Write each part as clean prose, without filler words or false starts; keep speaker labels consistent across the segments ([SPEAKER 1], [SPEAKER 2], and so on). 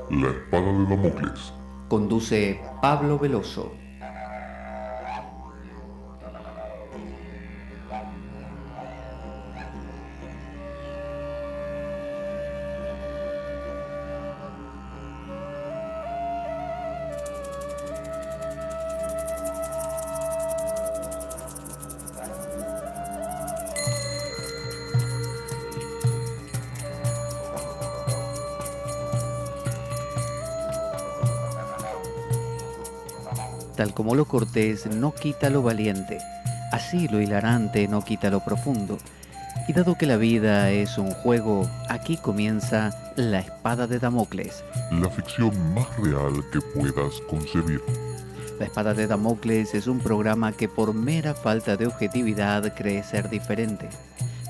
[SPEAKER 1] La espada de Damocles.
[SPEAKER 2] Conduce Pablo Veloso. Tal como lo cortés no quita lo valiente, así lo hilarante no quita lo profundo. Y dado que la vida es un juego, aquí comienza La Espada de Damocles.
[SPEAKER 1] La ficción más real que puedas concebir.
[SPEAKER 2] La Espada de Damocles es un programa que por mera falta de objetividad cree ser diferente.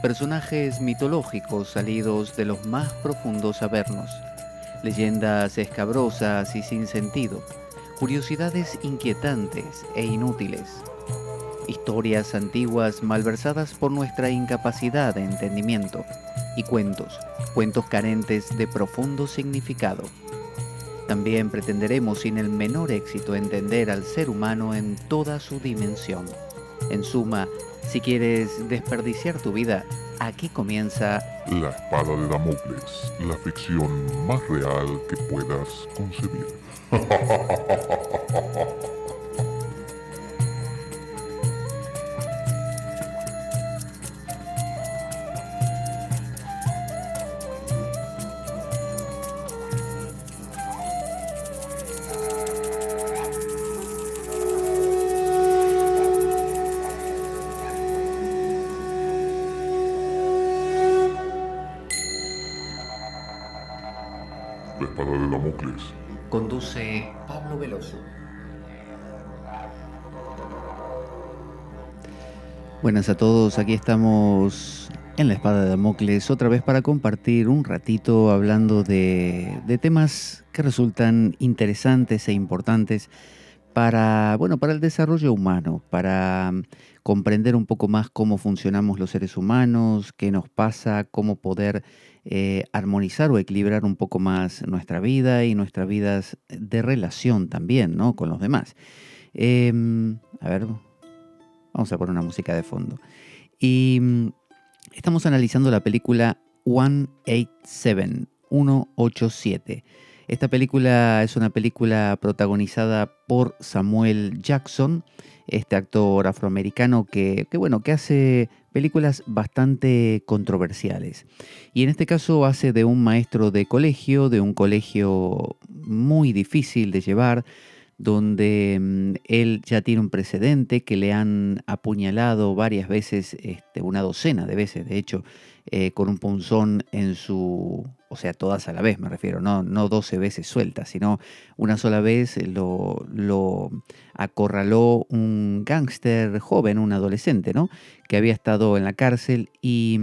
[SPEAKER 2] Personajes mitológicos salidos de los más profundos avernos. Leyendas escabrosas y sin sentido. Curiosidades inquietantes e inútiles. Historias antiguas malversadas por nuestra incapacidad de entendimiento. Y cuentos carentes de profundo significado. También pretenderemos sin el menor éxito entender al ser humano en toda su dimensión. En suma, si quieres desperdiciar tu vida, aquí comienza
[SPEAKER 1] La espada de Damocles. La ficción más real que puedas concebir. La espada de Damocles.
[SPEAKER 2] Conduce Pablo Veloso. Buenas a todos, aquí estamos en La Espada de Damocles otra vez para compartir un ratito hablando de temas que resultan interesantes e importantes para el desarrollo humano, para comprender un poco más cómo funcionamos los seres humanos, qué nos pasa, cómo poder armonizar o equilibrar un poco más nuestra vida y nuestras vidas de relación también, ¿no? Con los demás. A ver, vamos a poner una música de fondo. Y estamos analizando la película 187, 187. Esta película es una película protagonizada por Samuel Jackson, este actor afroamericano que hace películas bastante controversiales. Y en este caso hace de un maestro de un colegio muy difícil de llevar, donde él ya tiene un precedente que le han apuñalado varias veces, una docena de veces, de hecho, con un punzón en su, o sea, todas a la vez me refiero, no 12 veces sueltas, sino una sola vez lo acorraló un gángster joven, un adolescente, ¿no? Que había estado en la cárcel y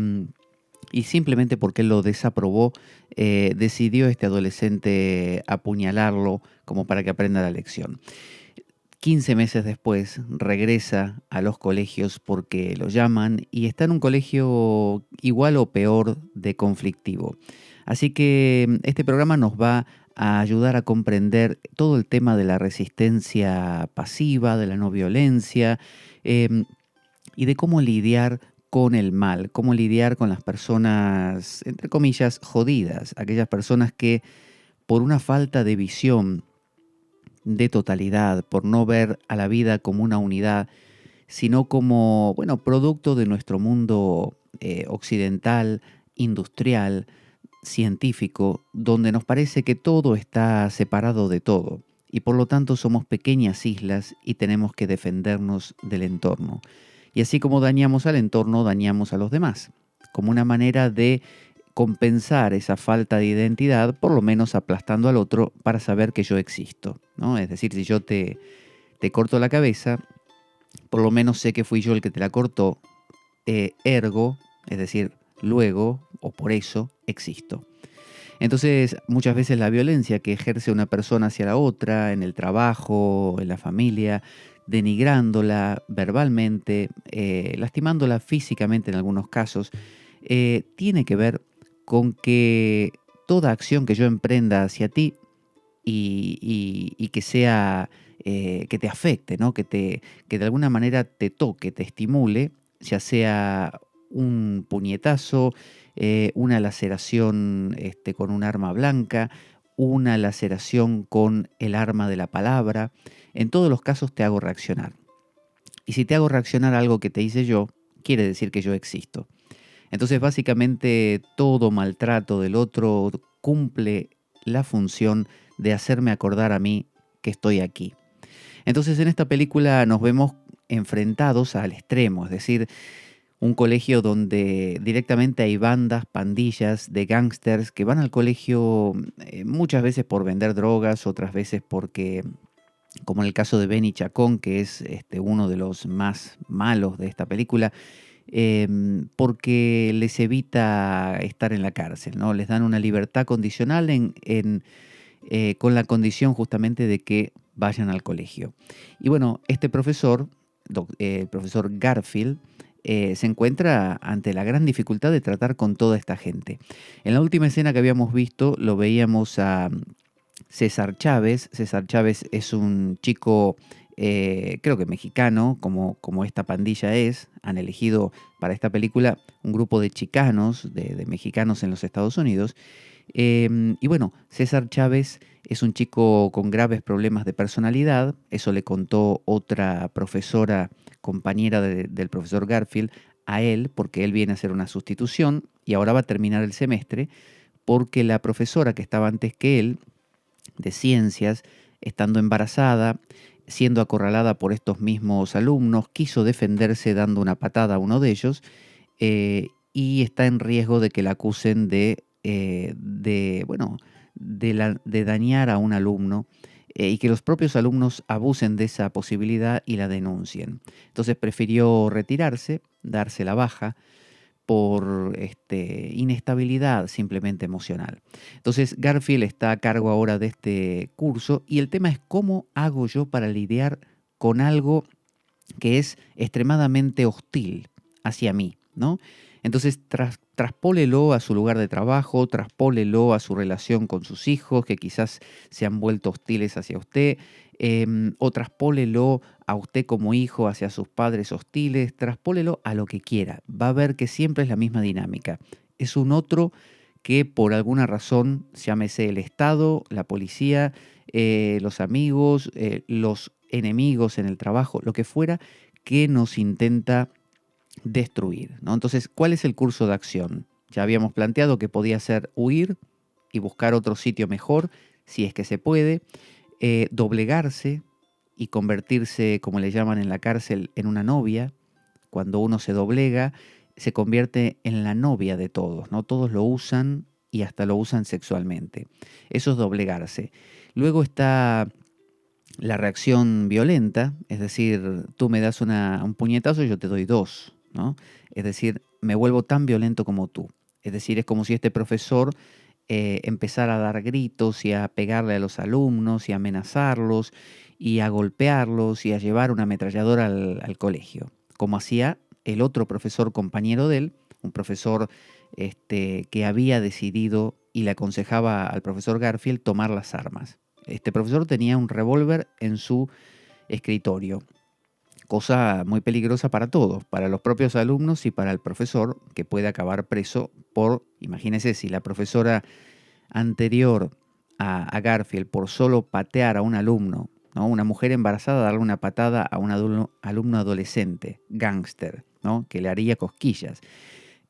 [SPEAKER 2] simplemente porque él lo desaprobó, decidió este adolescente apuñalarlo como para que aprenda la lección. 15 meses después regresa a los colegios porque lo llaman y está en un colegio igual o peor de conflictivo. Así que este programa nos va a ayudar a comprender todo el tema de la resistencia pasiva, de la no violencia, eh, y de cómo lidiar con el mal, cómo lidiar con las personas, entre comillas, jodidas, aquellas personas que por una falta de visión de totalidad, por no ver a la vida como una unidad, sino como, bueno, producto de nuestro mundo occidental, industrial, científico, donde nos parece que todo está separado de todo y por lo tanto somos pequeñas islas y tenemos que defendernos del entorno. Y así como dañamos al entorno, dañamos a los demás, como una manera de compensar esa falta de identidad, por lo menos aplastando al otro para saber que yo existo, ¿no? Es decir, si yo te corto la cabeza, por lo menos sé que fui yo el que te la cortó, ergo, es decir, luego o por eso existo. Entonces, muchas veces la violencia que ejerce una persona hacia la otra, en el trabajo, en la familia, denigrándola verbalmente, lastimándola físicamente en algunos casos, tiene que ver con que toda acción que yo emprenda hacia ti y que sea, que te afecte, ¿no? Que de alguna manera te toque, te estimule, ya sea un puñetazo, una laceración con un arma blanca, una laceración con el arma de la palabra. En todos los casos te hago reaccionar. Y si te hago reaccionar a algo que te hice yo, quiere decir que yo existo. Entonces, básicamente, todo maltrato del otro cumple la función de hacerme acordar a mí que estoy aquí. Entonces, en esta película nos vemos enfrentados al extremo, es decir, un colegio donde directamente hay bandas, pandillas de gángsters que van al colegio muchas veces por vender drogas, otras veces porque, como en el caso de Benny Chacón, que es uno de los más malos de esta película, porque les evita estar en la cárcel, ¿no? Les dan una libertad condicional con la condición justamente de que vayan al colegio. Y bueno, este profesor, el profesor Garfield, se encuentra ante la gran dificultad de tratar con toda esta gente. En la última escena que habíamos visto lo veíamos a César Chávez. César Chávez es un chico, creo que mexicano, como esta pandilla es. Han elegido para esta película un grupo de chicanos, de mexicanos en los Estados Unidos. Y bueno, César Chávez es un chico con graves problemas de personalidad. Eso le contó otra profesora, compañera del profesor Garfield, a él, porque él viene a hacer una sustitución y ahora va a terminar el semestre, porque la profesora que estaba antes que él, de ciencias, estando embarazada, siendo acorralada por estos mismos alumnos, quiso defenderse dando una patada a uno de ellos, y está en riesgo de que la acusen bueno, de dañar a un alumno, y que los propios alumnos abusen de esa posibilidad y la denuncien. Entonces prefirió retirarse, darse la baja por inestabilidad simplemente emocional. Entonces Garfield está a cargo ahora de este curso y el tema es cómo hago yo para lidiar con algo que es extremadamente hostil hacia mí, ¿no? Entonces traspólelo a su lugar de trabajo, traspólelo a su relación con sus hijos, que quizás se han vuelto hostiles hacia usted, o traspólelo a usted como hijo hacia sus padres hostiles, traspólelo a lo que quiera. Va a ver que siempre es la misma dinámica. Es un otro que por alguna razón, llámese el Estado, la policía, los amigos, los enemigos en el trabajo, lo que fuera, que nos intenta destruir, ¿no? Entonces, ¿cuál es el curso de acción? Ya habíamos planteado que podía ser huir y buscar otro sitio mejor, si es que se puede, doblegarse y convertirse, como le llaman en la cárcel, en una novia. Cuando uno se doblega, se convierte en la novia de todos, ¿no? Todos lo usan y hasta lo usan sexualmente. Eso es doblegarse. Luego está la reacción violenta, es decir, tú me das un puñetazo y yo te doy dos, ¿no? Es decir, me vuelvo tan violento como tú. Es decir, es como si este profesor empezara a dar gritos y a pegarle a los alumnos y a amenazarlos y a golpearlos y a llevar una ametralladora al colegio, como hacía el otro profesor compañero de él, un profesor que había decidido y le aconsejaba al profesor Garfield tomar las armas. Este profesor tenía un revólver en su escritorio, cosa muy peligrosa para todos, para los propios alumnos y para el profesor, que puede acabar preso por, imagínense, si la profesora anterior a Garfield, por solo patear a un alumno, ¿no? Una mujer embarazada, darle una patada a un alumno adolescente, gángster, ¿no? Que le haría cosquillas.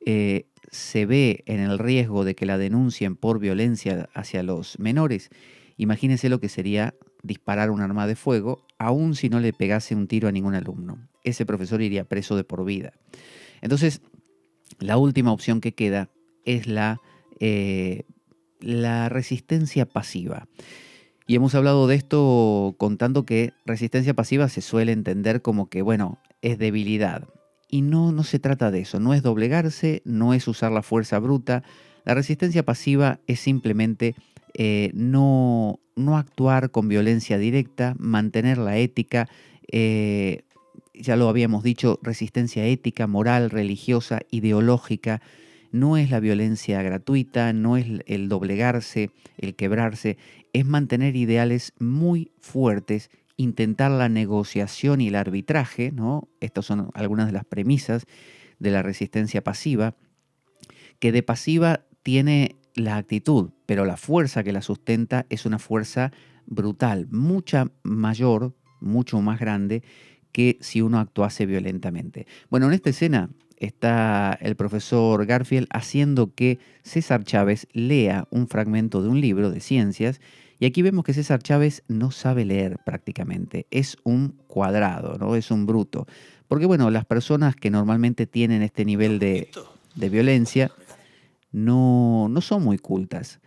[SPEAKER 2] Se ve en el riesgo de que la denuncien por violencia hacia los menores. Imagínense lo que sería disparar un arma de fuego, aun si no le pegase un tiro a ningún alumno. Ese profesor iría preso de por vida. Entonces, la última opción que queda es la resistencia pasiva. Y hemos hablado de esto contando que resistencia pasiva se suele entender como que, bueno, es debilidad. Y no se trata de eso, no es doblegarse, no es usar la fuerza bruta. La resistencia pasiva es simplemente no actuar con violencia directa, mantener la ética, ya lo habíamos dicho, resistencia ética, moral, religiosa, ideológica, no es la violencia gratuita, no es el doblegarse, el quebrarse, es mantener ideales muy fuertes, intentar la negociación y el arbitraje, ¿no? Estas son algunas de las premisas de la resistencia pasiva, que de pasiva tiene la actitud, pero la fuerza que la sustenta es una fuerza brutal, mucha mayor, mucho más grande que si uno actuase violentamente. Bueno, en esta escena está el profesor Garfield haciendo que César Chávez lea un fragmento de un libro de ciencias, y aquí vemos que César Chávez no sabe leer prácticamente, es un cuadrado, ¿no? Es un bruto. Porque bueno, las personas que normalmente tienen este nivel de violencia no son muy cultas.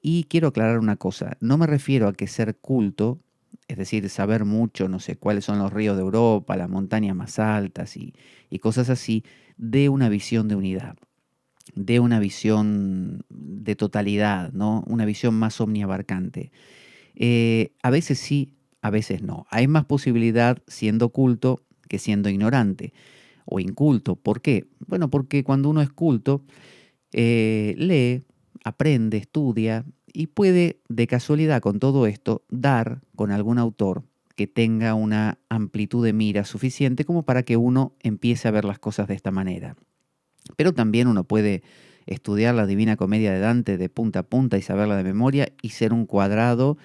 [SPEAKER 2] Y quiero aclarar una cosa, no me refiero a que ser culto, es decir, saber mucho, no sé, cuáles son los ríos de Europa, las montañas más altas y cosas así, de una visión de unidad, de una visión de totalidad, ¿no? Una visión más omniabarcante. A veces sí, a veces no. Hay más posibilidad siendo culto que siendo ignorante o inculto. ¿Por qué? Bueno, porque cuando uno es culto, lee, aprende, estudia y puede, de casualidad con todo esto, dar con algún autor que tenga una amplitud de mira suficiente como para que uno empiece a ver las cosas de esta manera. Pero también uno puede estudiar la Divina Comedia de Dante de punta a punta y saberla de memoria y ser un cuadrado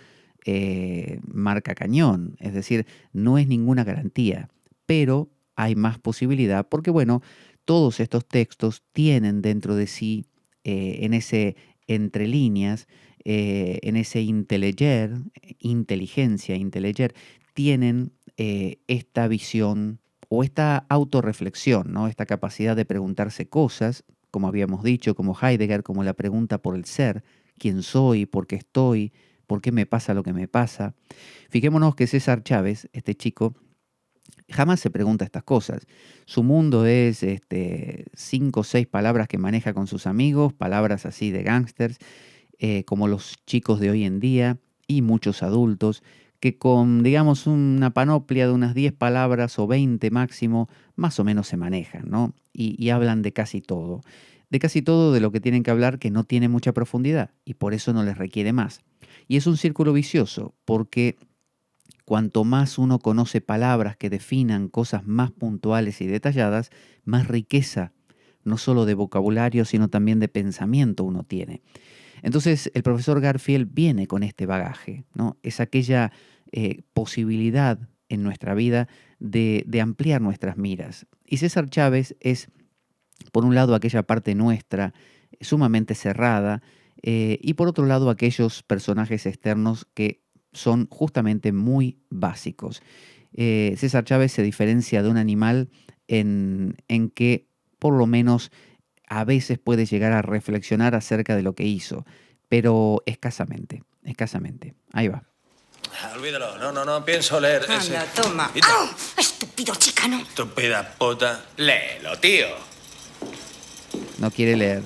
[SPEAKER 2] marca cañón. Es decir, no es ninguna garantía, pero hay más posibilidad porque, bueno, todos estos textos tienen dentro de sí, en ese entre líneas, en ese inteleger, inteligencia, inteleger, tienen esta visión o esta autorreflexión, ¿no? Esta capacidad de preguntarse cosas, como habíamos dicho, como Heidegger, como la pregunta por el ser, quién soy, por qué estoy, por qué me pasa lo que me pasa. Fijémonos que César Chávez, este chico, jamás se pregunta estas cosas. Su mundo es 5 o 6 palabras que maneja con sus amigos, palabras así de gángsters, como los chicos de hoy en día y muchos adultos, que con, digamos, una panoplia de unas 10 palabras o 20 máximo, más o menos se manejan, ¿no? Y hablan de casi todo de lo que tienen que hablar que no tiene mucha profundidad y por eso no les requiere más. Y es un círculo vicioso, porque cuanto más uno conoce palabras que definan cosas más puntuales y detalladas, más riqueza, no solo de vocabulario, sino también de pensamiento uno tiene. Entonces, el profesor Garfield viene con este bagaje, ¿no? Es aquella posibilidad en nuestra vida de ampliar nuestras miras. Y César Chávez es, por un lado, aquella parte nuestra sumamente cerrada, y por otro lado, aquellos personajes externos que son justamente muy básicos. César Chávez se diferencia de un animal en que, por lo menos, a veces puede llegar a reflexionar acerca de lo que hizo, pero escasamente, escasamente. Ahí va.
[SPEAKER 3] Olvídalo, no pienso leer ese.
[SPEAKER 4] Anda, toma.
[SPEAKER 3] ¡Au!
[SPEAKER 4] Estúpido chicano.
[SPEAKER 3] Estúpida puta. Léelo, tío.
[SPEAKER 2] No quiere leer.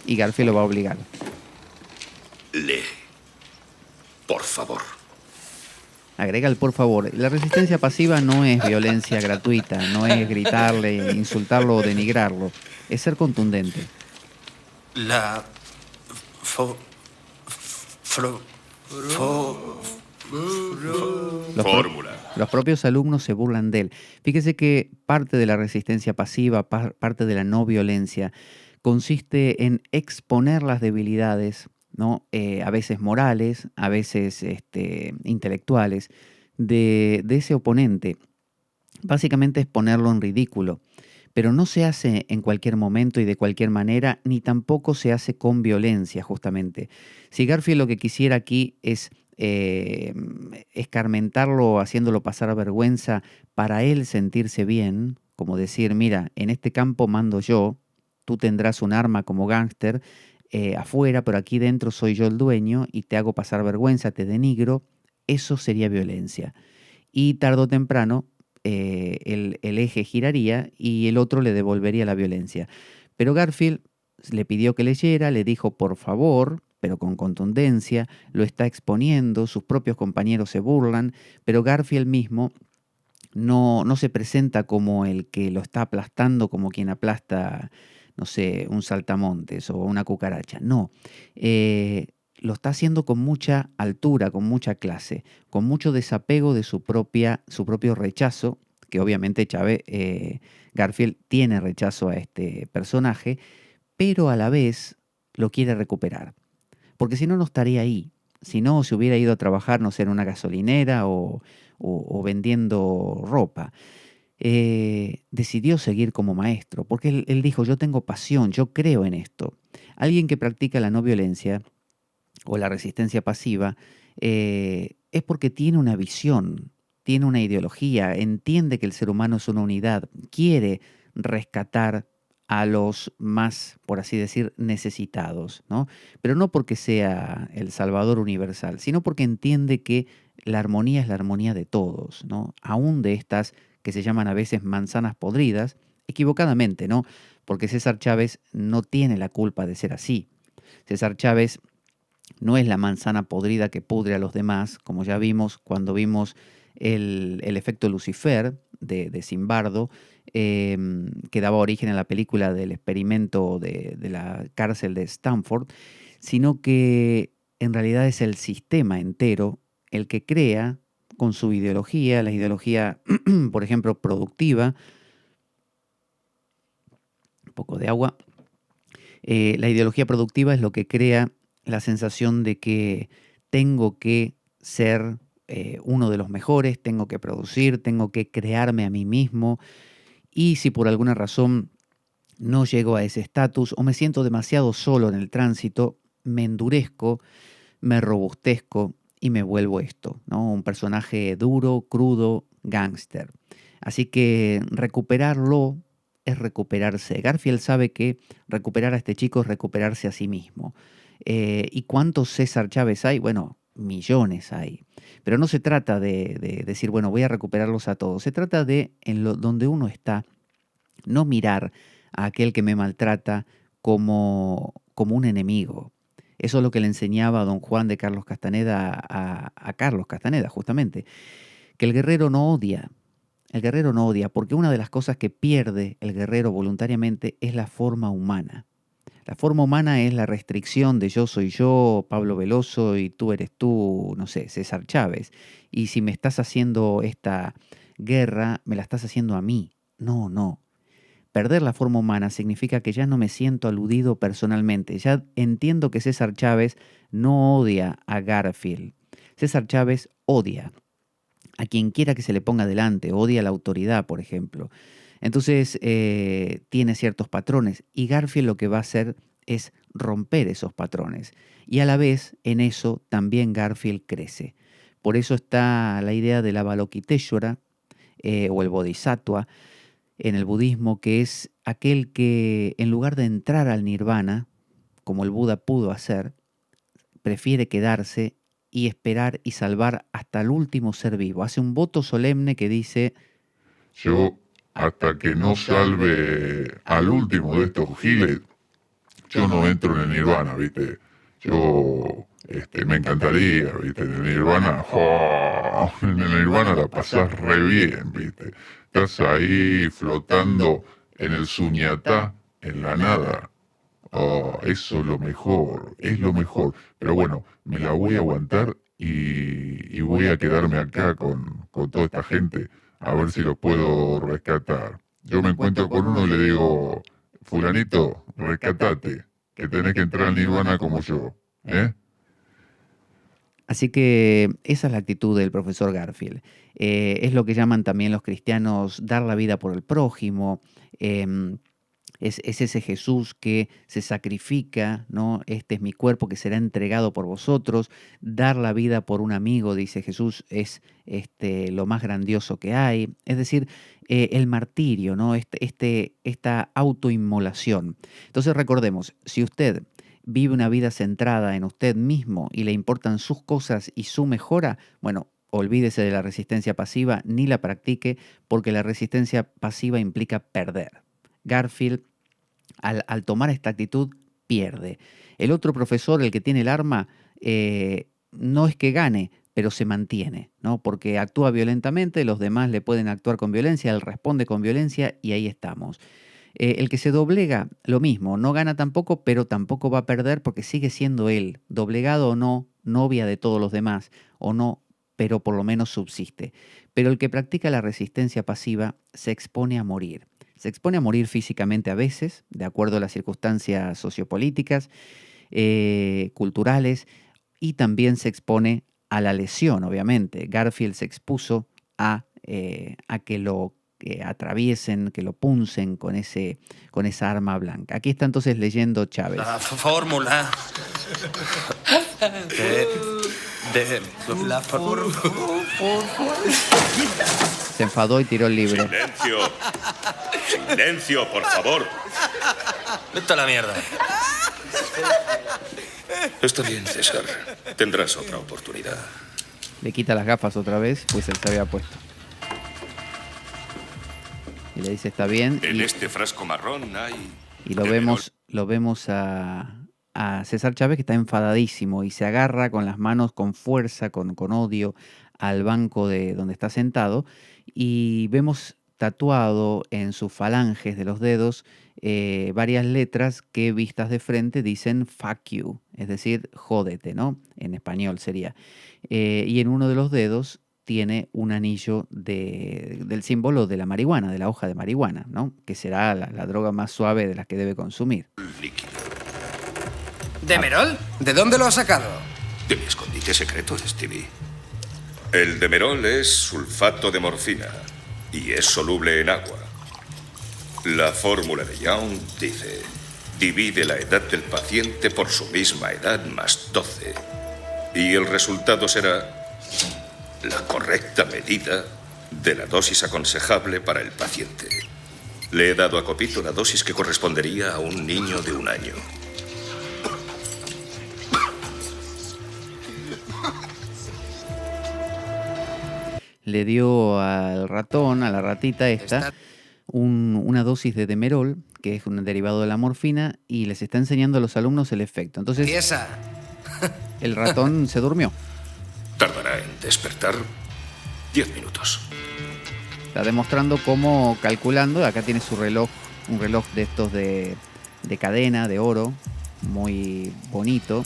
[SPEAKER 2] Y Garfield lo va a obligar.
[SPEAKER 1] Lee. Por favor.
[SPEAKER 2] Agrega el por favor. La resistencia pasiva no es violencia gratuita, no es gritarle, insultarlo o denigrarlo. Es ser contundente.
[SPEAKER 3] La... Fo... Flo... Fo...
[SPEAKER 1] Fórmula.
[SPEAKER 2] Los propios alumnos se burlan de él. Fíjese que parte de la resistencia pasiva, parte de la no violencia, consiste en exponer las debilidades, ¿no? A veces morales, a veces intelectuales, de ese oponente. Básicamente es ponerlo en ridículo. Pero no se hace en cualquier momento y de cualquier manera, ni tampoco se hace con violencia, justamente. Si Garfield lo que quisiera aquí es escarmentarlo, haciéndolo pasar a vergüenza para él sentirse bien, como decir, mira, en este campo mando yo, tú tendrás un arma como gángster afuera, pero aquí dentro soy yo el dueño y te hago pasar vergüenza, te denigro, eso sería violencia. Y tarde o temprano el eje giraría y el otro le devolvería la violencia. Pero Garfield le pidió que leyera, le dijo por favor, pero con contundencia, lo está exponiendo, sus propios compañeros se burlan, pero Garfield mismo no se presenta como el que lo está aplastando, como quien aplasta, no sé, un saltamontes o una cucaracha. No, lo está haciendo con mucha altura, con mucha clase, con mucho desapego de su propio rechazo, que obviamente Garfield tiene rechazo a este personaje, pero a la vez lo quiere recuperar. Porque si no, no estaría ahí. Si no, se hubiera ido a trabajar, no sé, en una gasolinera o vendiendo ropa. Decidió seguir como maestro, porque él dijo, yo tengo pasión, yo creo en esto. Alguien que practica la no violencia o la resistencia pasiva es porque tiene una visión, tiene una ideología, entiende que el ser humano es una unidad, quiere rescatar a los más, por así decir, necesitados, ¿no? Pero no porque sea el Salvador universal, sino porque entiende que la armonía es la armonía de todos, ¿no? Aún de estas que se llaman a veces manzanas podridas, equivocadamente, ¿no? Porque César Chávez no tiene la culpa de ser así. César Chávez no es la manzana podrida que pudre a los demás, como ya vimos cuando vimos el efecto Lucifer de Zimbardo, que daba origen a la película del experimento de la cárcel de Stanford, sino que en realidad es el sistema entero el que crea con su ideología, la ideología, por ejemplo, productiva, un poco de agua, la ideología productiva es lo que crea la sensación de que tengo que ser uno de los mejores, tengo que producir, tengo que crearme a mí mismo y si por alguna razón no llego a ese estatus o me siento demasiado solo en el tránsito, me endurezco, me robustezco y me vuelvo esto, ¿no? Un personaje duro, crudo, gángster. Así que recuperarlo es recuperarse. Garfield sabe que recuperar a este chico es recuperarse a sí mismo. ¿Y cuántos César Chávez hay? Bueno, millones hay. Pero no se trata de decir, bueno, voy a recuperarlos a todos. Se trata de, donde uno está, no mirar a aquel que me maltrata como un enemigo. Eso es lo que le enseñaba a don Juan de Carlos Castaneda a Carlos Castaneda, justamente. Que el guerrero no odia. El guerrero no odia, porque una de las cosas que pierde el guerrero voluntariamente es la forma humana. La forma humana es la restricción de yo soy yo, Pablo Veloso, y tú eres tú, no sé, César Chávez. Y si me estás haciendo esta guerra, me la estás haciendo a mí. No, no. Perder la forma humana significa que ya no me siento aludido personalmente. Ya entiendo que César Chávez no odia a Garfield. César Chávez odia a quien quiera que se le ponga delante, odia a la autoridad, por ejemplo. Entonces tiene ciertos patrones y Garfield lo que va a hacer es romper esos patrones. Y a la vez en eso también Garfield crece. Por eso está la idea de la Avalokiteshvara o el Bodhisattva en el budismo, que es aquel que en lugar de entrar al nirvana, como el Buda pudo hacer, prefiere quedarse y esperar y salvar hasta el último ser vivo. Hace un voto solemne que dice,
[SPEAKER 1] Yo, hasta que no salve al último de estos giles, yo no entro en el nirvana, ¿viste? Yo, me encantaría, ¿viste? En el nirvana, ¡oh! En el nirvana la pasás re bien, ¿viste? Estás ahí flotando en el suñatá, en la nada. Oh, eso es lo mejor. Pero bueno, me la voy a aguantar y voy a quedarme acá con toda esta gente a ver si los puedo rescatar. Yo me encuentro con uno y le digo, fulanito, rescatate, que tenés que entrar al nirvana como yo, ¿eh?
[SPEAKER 2] así que esa es la actitud del profesor Garfield. Es lo que llaman también los cristianos dar la vida por el prójimo. Es ese Jesús que se sacrifica, ¿no? Este es mi cuerpo que será entregado por vosotros. Dar la vida por un amigo, dice Jesús, es lo más grandioso que hay. Es decir, el martirio, ¿no? Esta autoinmolación. Entonces recordemos, si usted vive una vida centrada en usted mismo y le importan sus cosas y su mejora, bueno, olvídese de la resistencia pasiva, ni la practique, porque la resistencia pasiva implica perder. Garfield, al tomar esta actitud, pierde. El otro profesor, el que tiene el arma, no es que gane, pero se mantiene, ¿no? Porque actúa violentamente, los demás le pueden actuar con violencia, él responde con violencia y ahí estamos. El que se doblega, lo mismo, no gana tampoco, pero tampoco va a perder porque sigue siendo él, doblegado o no, novia de todos los demás, o no, pero por lo menos subsiste. Pero el que practica la resistencia pasiva se expone a morir. Se expone a morir físicamente a veces, de acuerdo a las circunstancias sociopolíticas, culturales, y también se expone a la lesión, obviamente. Garfield se expuso a que lo atraviesen, que lo puncen con esa arma blanca. Aquí está entonces leyendo Chávez.
[SPEAKER 3] La fórmula de la fórmula.
[SPEAKER 2] Se enfadó y tiró el libro.
[SPEAKER 4] ¡Silencio! ¡Silencio, por favor!
[SPEAKER 3] Vete a la mierda.
[SPEAKER 4] Está bien, César. Tendrás otra oportunidad.
[SPEAKER 2] Le quita las gafas otra vez, pues él se había puesto. Y le dice, está bien.
[SPEAKER 4] En este frasco marrón hay...
[SPEAKER 2] Y lo vemos a César Chávez, que está enfadadísimo y se agarra con las manos con fuerza, con odio, al banco de donde está sentado. Y vemos tatuado en sus falanges de los dedos varias letras que vistas de frente dicen fuck you, es decir, jódete, ¿no? En español sería. Y en uno de los dedos tiene un anillo del símbolo de la marihuana, de la hoja de marihuana, ¿no? Que será la droga más suave de las que debe consumir.
[SPEAKER 4] líquido.
[SPEAKER 5] ¿Demerol? ¿De dónde lo ha sacado?
[SPEAKER 4] De mi escondite secreto, Stevie. El demerol es sulfato de morfina y es soluble en agua. La fórmula de Young dice: divide la edad del paciente por su misma edad más 12. Y el resultado será la correcta medida de la dosis aconsejable para el paciente. Le he dado a Copito la dosis que correspondería a un niño de 1 año.
[SPEAKER 2] Le dio al ratón, a la ratita esta, una dosis de demerol, que es un derivado de la morfina, y les está enseñando a los alumnos el efecto. Entonces,
[SPEAKER 5] Pieza.
[SPEAKER 2] el ratón se durmió.
[SPEAKER 4] Tardará en despertar 10 minutos.
[SPEAKER 2] Está demostrando cómo, calculando, acá tiene su reloj, un reloj de estos de cadena, de oro, muy bonito.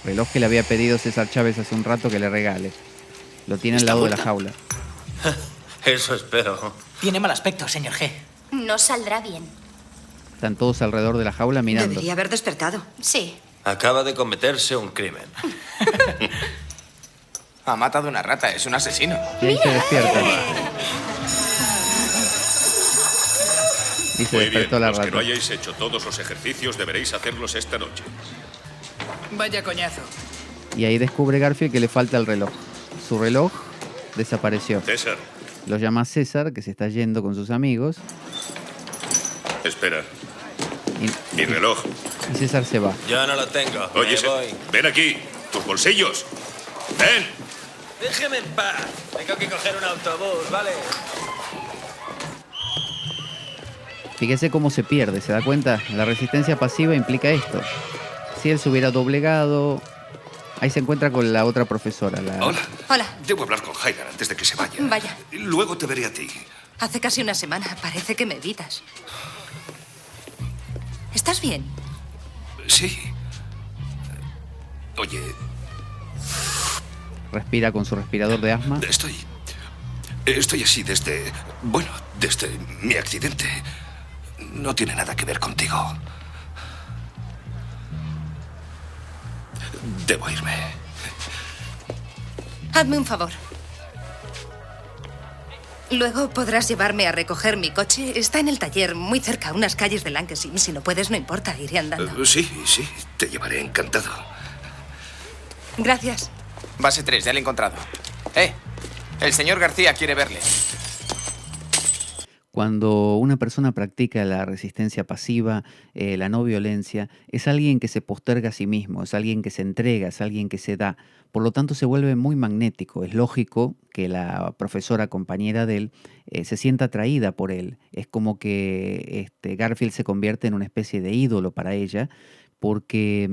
[SPEAKER 2] Reloj que le había pedido César Chávez hace un rato que le regale. Lo tiene al lado de la jaula.
[SPEAKER 3] Eso espero.
[SPEAKER 6] Tiene mal aspecto, señor G.
[SPEAKER 7] No saldrá bien.
[SPEAKER 2] Están todos alrededor de la jaula mirando.
[SPEAKER 8] Debería haber despertado.
[SPEAKER 7] Sí.
[SPEAKER 3] Acaba de cometerse un crimen.
[SPEAKER 5] Ha matado una rata, es un asesino.
[SPEAKER 2] Y ahí se despierta. Y se
[SPEAKER 4] Muy
[SPEAKER 2] despertó
[SPEAKER 4] bien,
[SPEAKER 2] la
[SPEAKER 4] los que no
[SPEAKER 2] rata.
[SPEAKER 4] hayáis hecho todos los ejercicios deberéis hacerlos esta noche.
[SPEAKER 6] Vaya coñazo.
[SPEAKER 2] Y ahí descubre Garfield que le falta el reloj. Su reloj desapareció.
[SPEAKER 4] César,
[SPEAKER 2] Lo llama César, que se está yendo con sus amigos.
[SPEAKER 4] espera.
[SPEAKER 2] Y,
[SPEAKER 4] Mi reloj.
[SPEAKER 2] y César se va.
[SPEAKER 3] Yo no lo tengo.
[SPEAKER 4] Oye,
[SPEAKER 3] Me voy.
[SPEAKER 4] ven aquí. Tus bolsillos. Ven.
[SPEAKER 3] Déjeme en paz. Tengo que coger un autobús, ¿vale?
[SPEAKER 2] Fíjese cómo se pierde, ¿se da cuenta? La resistencia pasiva implica esto. Si él se hubiera doblegado... Ahí se encuentra con la otra profesora.
[SPEAKER 4] Hola.
[SPEAKER 8] Hola.
[SPEAKER 4] Debo hablar con Haydar antes de que se vaya.
[SPEAKER 8] Vaya.
[SPEAKER 4] Luego te veré a ti.
[SPEAKER 8] Hace casi una semana. Parece que me evitas. ¿Estás bien?
[SPEAKER 4] Sí. Oye,
[SPEAKER 2] Respira con su respirador de asma.
[SPEAKER 4] estoy así desde... Bueno, desde mi accidente. No tiene nada que ver contigo. Debo irme.
[SPEAKER 8] Hazme un favor. Luego podrás llevarme a recoger mi coche. Está en el taller, muy cerca, a unas calles de Lancashire. Si no puedes, no importa, iré andando.
[SPEAKER 4] Sí, te llevaré encantado.
[SPEAKER 8] Gracias.
[SPEAKER 5] Base 3, ya lo he encontrado. El señor García quiere verle.
[SPEAKER 2] Cuando una persona practica la resistencia pasiva, la no violencia, es alguien que se posterga a sí mismo, es alguien que se entrega, es alguien que se da. Por lo tanto, se vuelve muy magnético. Es lógico que la profesora compañera de él se sienta atraída por él. Es como que Garfield se convierte en una especie de ídolo para ella, porque,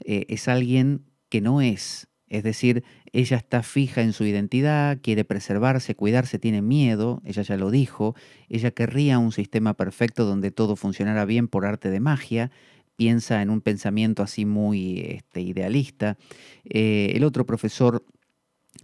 [SPEAKER 2] es alguien que no es Es decir, ella está fija en su identidad, quiere preservarse, cuidarse, tiene miedo, ella ya lo dijo, ella querría un sistema perfecto donde todo funcionara bien por arte de magia, piensa en un pensamiento así muy idealista. El otro profesor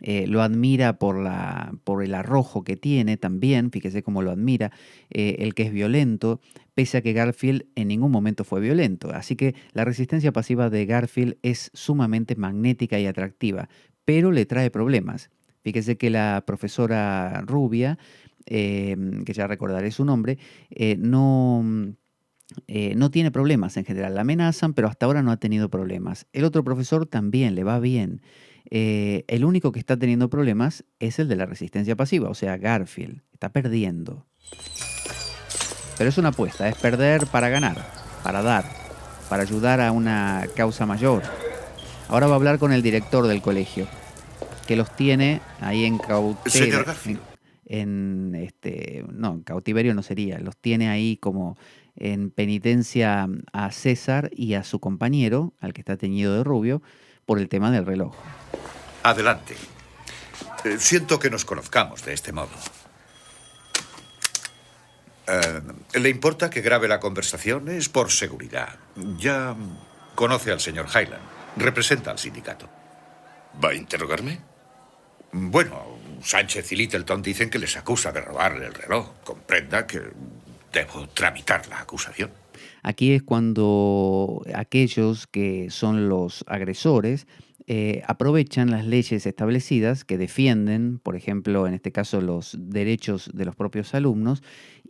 [SPEAKER 2] lo admira por el arrojo que tiene también, fíjese cómo lo admira, el que es violento, pese a que Garfield en ningún momento fue violento. Así que la resistencia pasiva de Garfield es sumamente magnética y atractiva, pero le trae problemas. Fíjese que la profesora rubia, que ya recordaré su nombre, no tiene problemas en general. La amenazan, pero hasta ahora no ha tenido problemas. El otro profesor también le va bien. El único que está teniendo problemas es el de la resistencia pasiva, o sea, Garfield. Está perdiendo. Pero es una apuesta, es perder para ganar, para dar, para ayudar a una causa mayor. Ahora va a hablar con el director del colegio, que los tiene ahí en cautiverio.
[SPEAKER 7] Señor Garfield.
[SPEAKER 2] No, en cautiverio no sería. Los tiene ahí como en penitencia a César y a su compañero, al que está teñido de rubio, por el tema del reloj.
[SPEAKER 7] Adelante. Siento que nos conozcamos de este modo. ¿Le importa que grabe la conversación? Es por seguridad. Ya conoce al señor Highland. Representa al sindicato.
[SPEAKER 4] ¿Va a interrogarme?
[SPEAKER 7] Bueno, Sánchez y Littleton dicen que les acusa de robarle el reloj. Comprenda que debo tramitar la acusación.
[SPEAKER 2] Aquí es cuando aquellos que son los agresores aprovechan las leyes establecidas que defienden, por ejemplo, en este caso, los derechos de los propios alumnos,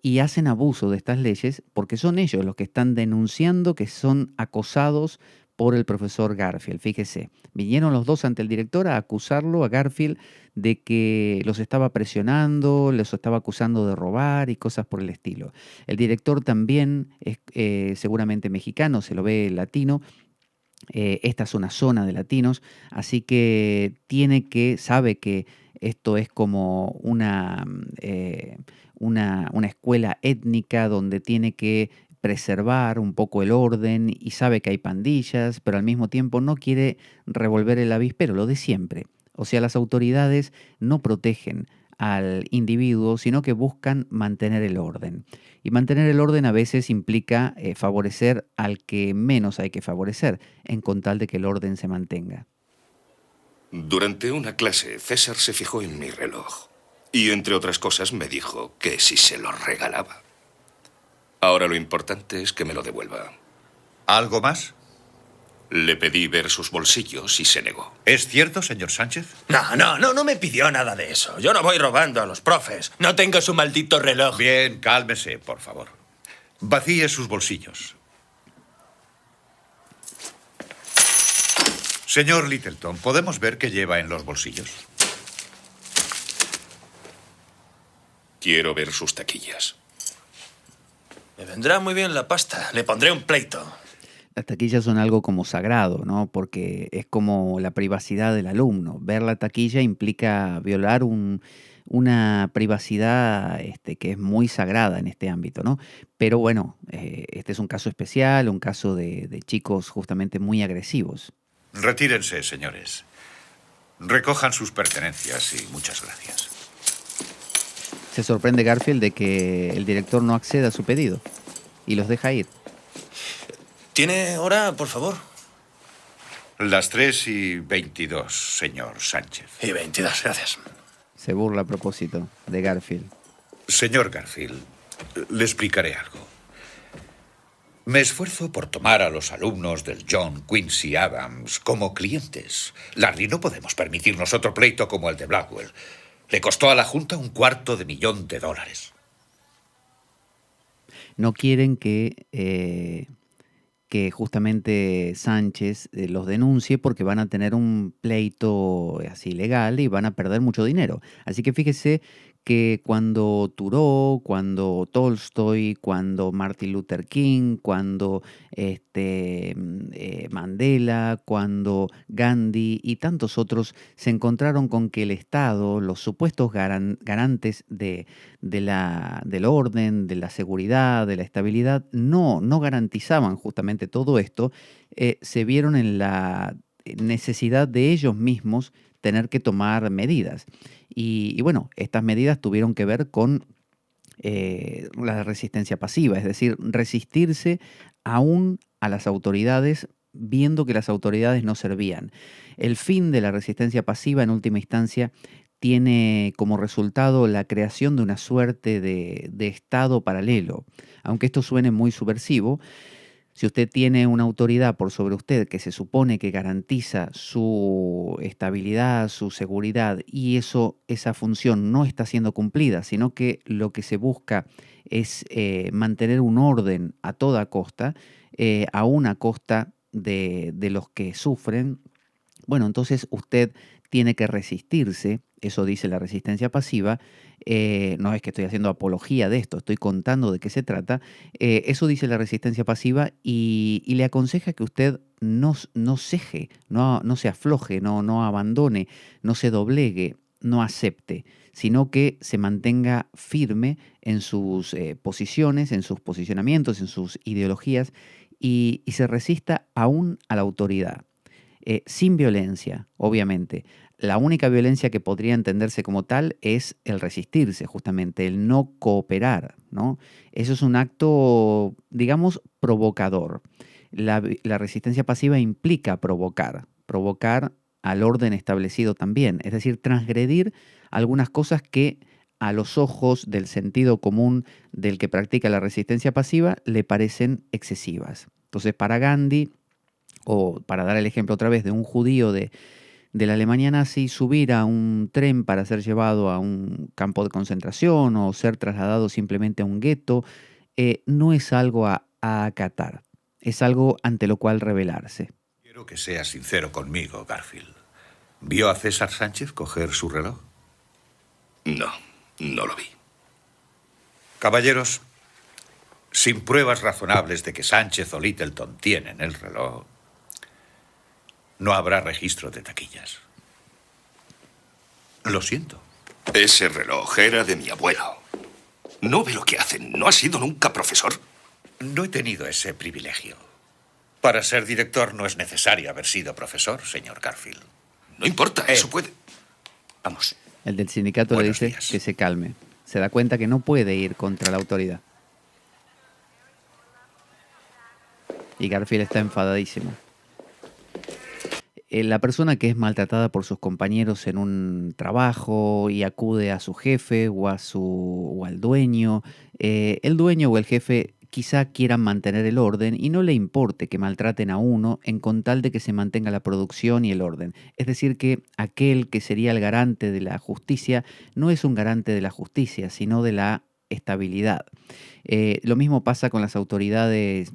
[SPEAKER 2] y hacen abuso de estas leyes porque son ellos los que están denunciando que son acosados por el profesor Garfield. Fíjese, vinieron los dos ante el director a acusarlo, a Garfield, de que los estaba presionando, los estaba acusando de robar y cosas por el estilo. El director también es seguramente mexicano, se lo ve latino. Esta es una zona de latinos, así que sabe que esto es como una escuela étnica donde tiene que preservar un poco el orden y sabe que hay pandillas, pero al mismo tiempo no quiere revolver el avispero, lo de siempre. O sea, las autoridades no protegen al individuo, sino que buscan mantener el orden. Y mantener el orden a veces implica favorecer al que menos hay que favorecer, en con tal de que el orden se mantenga.
[SPEAKER 4] Durante una clase, César se fijó en mi reloj. Y entre otras cosas me dijo que si se lo regalaba. Ahora lo importante es que me lo devuelva.
[SPEAKER 7] ¿Algo más?
[SPEAKER 4] Le pedí ver sus bolsillos y se negó.
[SPEAKER 7] ¿Es cierto, señor Sánchez?
[SPEAKER 3] No me pidió nada de eso. Yo no voy robando a los profes. No tengo su maldito reloj.
[SPEAKER 7] Bien, cálmese, por favor. Vacíe sus bolsillos. Señor Littleton, ¿podemos ver qué lleva en los bolsillos?
[SPEAKER 4] Quiero ver sus taquillas.
[SPEAKER 3] Me vendrá muy bien la pasta. Le pondré un pleito.
[SPEAKER 2] Las taquillas son algo como sagrado, ¿no? Porque es como la privacidad del alumno. Ver la taquilla implica violar una privacidad que es muy sagrada en este ámbito, ¿no? Pero bueno, este es un caso especial, un caso de chicos justamente muy agresivos.
[SPEAKER 7] Retírense, señores. Recojan sus pertenencias y muchas gracias.
[SPEAKER 2] Se sorprende Garfield de que el director no acceda a su pedido y los deja ir.
[SPEAKER 3] ¿Tiene hora, por favor?
[SPEAKER 7] Las 3:22, señor Sánchez.
[SPEAKER 3] Y 22, gracias.
[SPEAKER 2] Se burla a propósito de Garfield.
[SPEAKER 7] Señor Garfield, le explicaré algo. Me esfuerzo por tomar a los alumnos del John Quincy Adams como clientes. Larry, no podemos permitirnos otro pleito como el de Blackwell. Le costó a la Junta $250,000.
[SPEAKER 2] No quieren que justamente Sánchez los denuncie porque van a tener un pleito así legal y van a perder mucho dinero. Así que fíjese que cuando Thoreau, cuando Tolstoy, cuando Martin Luther King, cuando Mandela, cuando Gandhi y tantos otros se encontraron con que el Estado, los supuestos garantes del orden, de la seguridad, de la estabilidad, no garantizaban justamente todo esto, se vieron en la necesidad de ellos mismos tener que tomar medidas. Y bueno, estas medidas tuvieron que ver con la resistencia pasiva, es decir, resistirse aún a las autoridades viendo que las autoridades no servían. El fin de la resistencia pasiva, en última instancia, tiene como resultado la creación de una suerte de estado paralelo. Aunque esto suene muy subversivo, si usted tiene una autoridad por sobre usted que se supone que garantiza su estabilidad, su seguridad, y esa función no está siendo cumplida, sino que lo que se busca es mantener un orden a toda costa, a una costa de los que sufren, bueno, entonces usted tiene que resistirse, eso dice la resistencia pasiva, no es que estoy haciendo apología de esto, estoy contando de qué se trata, eso dice la resistencia pasiva y le aconseja que usted no ceje, no se afloje, no abandone, no se doblegue, no acepte, sino que se mantenga firme en sus posiciones, en sus posicionamientos, en sus ideologías y se resista aún a la autoridad. Sin violencia, obviamente. La única violencia que podría entenderse como tal es el resistirse, justamente, el no cooperar, ¿no? Eso es un acto, digamos, provocador. La resistencia pasiva implica provocar al orden establecido también, es decir, transgredir algunas cosas que a los ojos del sentido común del que practica la resistencia pasiva le parecen excesivas. Entonces, para Gandhi, o para dar el ejemplo otra vez de un judío de la Alemania nazi, subir a un tren para ser llevado a un campo de concentración o ser trasladado simplemente a un gueto, no es algo a acatar, es algo ante lo cual rebelarse.
[SPEAKER 7] Quiero que seas sincero conmigo, Garfield. ¿Vio a César Sánchez coger su reloj?
[SPEAKER 4] No, no lo vi.
[SPEAKER 7] Caballeros, sin pruebas razonables de que Sánchez o Littleton tienen el reloj, no habrá registro de taquillas. Lo siento.
[SPEAKER 4] Ese reloj era de mi abuelo. ¿No ve lo que hacen? ¿No ha sido nunca profesor?
[SPEAKER 7] No he tenido ese privilegio. Para ser director no es necesario haber sido profesor, señor Garfield.
[SPEAKER 4] No importa, eso puede.
[SPEAKER 7] Vamos.
[SPEAKER 2] El del sindicato le dice que se calme. Se da cuenta que no puede ir contra la autoridad. Y Garfield está enfadadísimo. La persona que es maltratada por sus compañeros en un trabajo y acude a su jefe o al dueño, el dueño o el jefe quizá quieran mantener el orden y no le importe que maltraten a uno en con tal de que se mantenga la producción y el orden. Es decir, que aquel que sería el garante de la justicia no es un garante de la justicia, sino de la estabilidad. Lo mismo pasa con las autoridades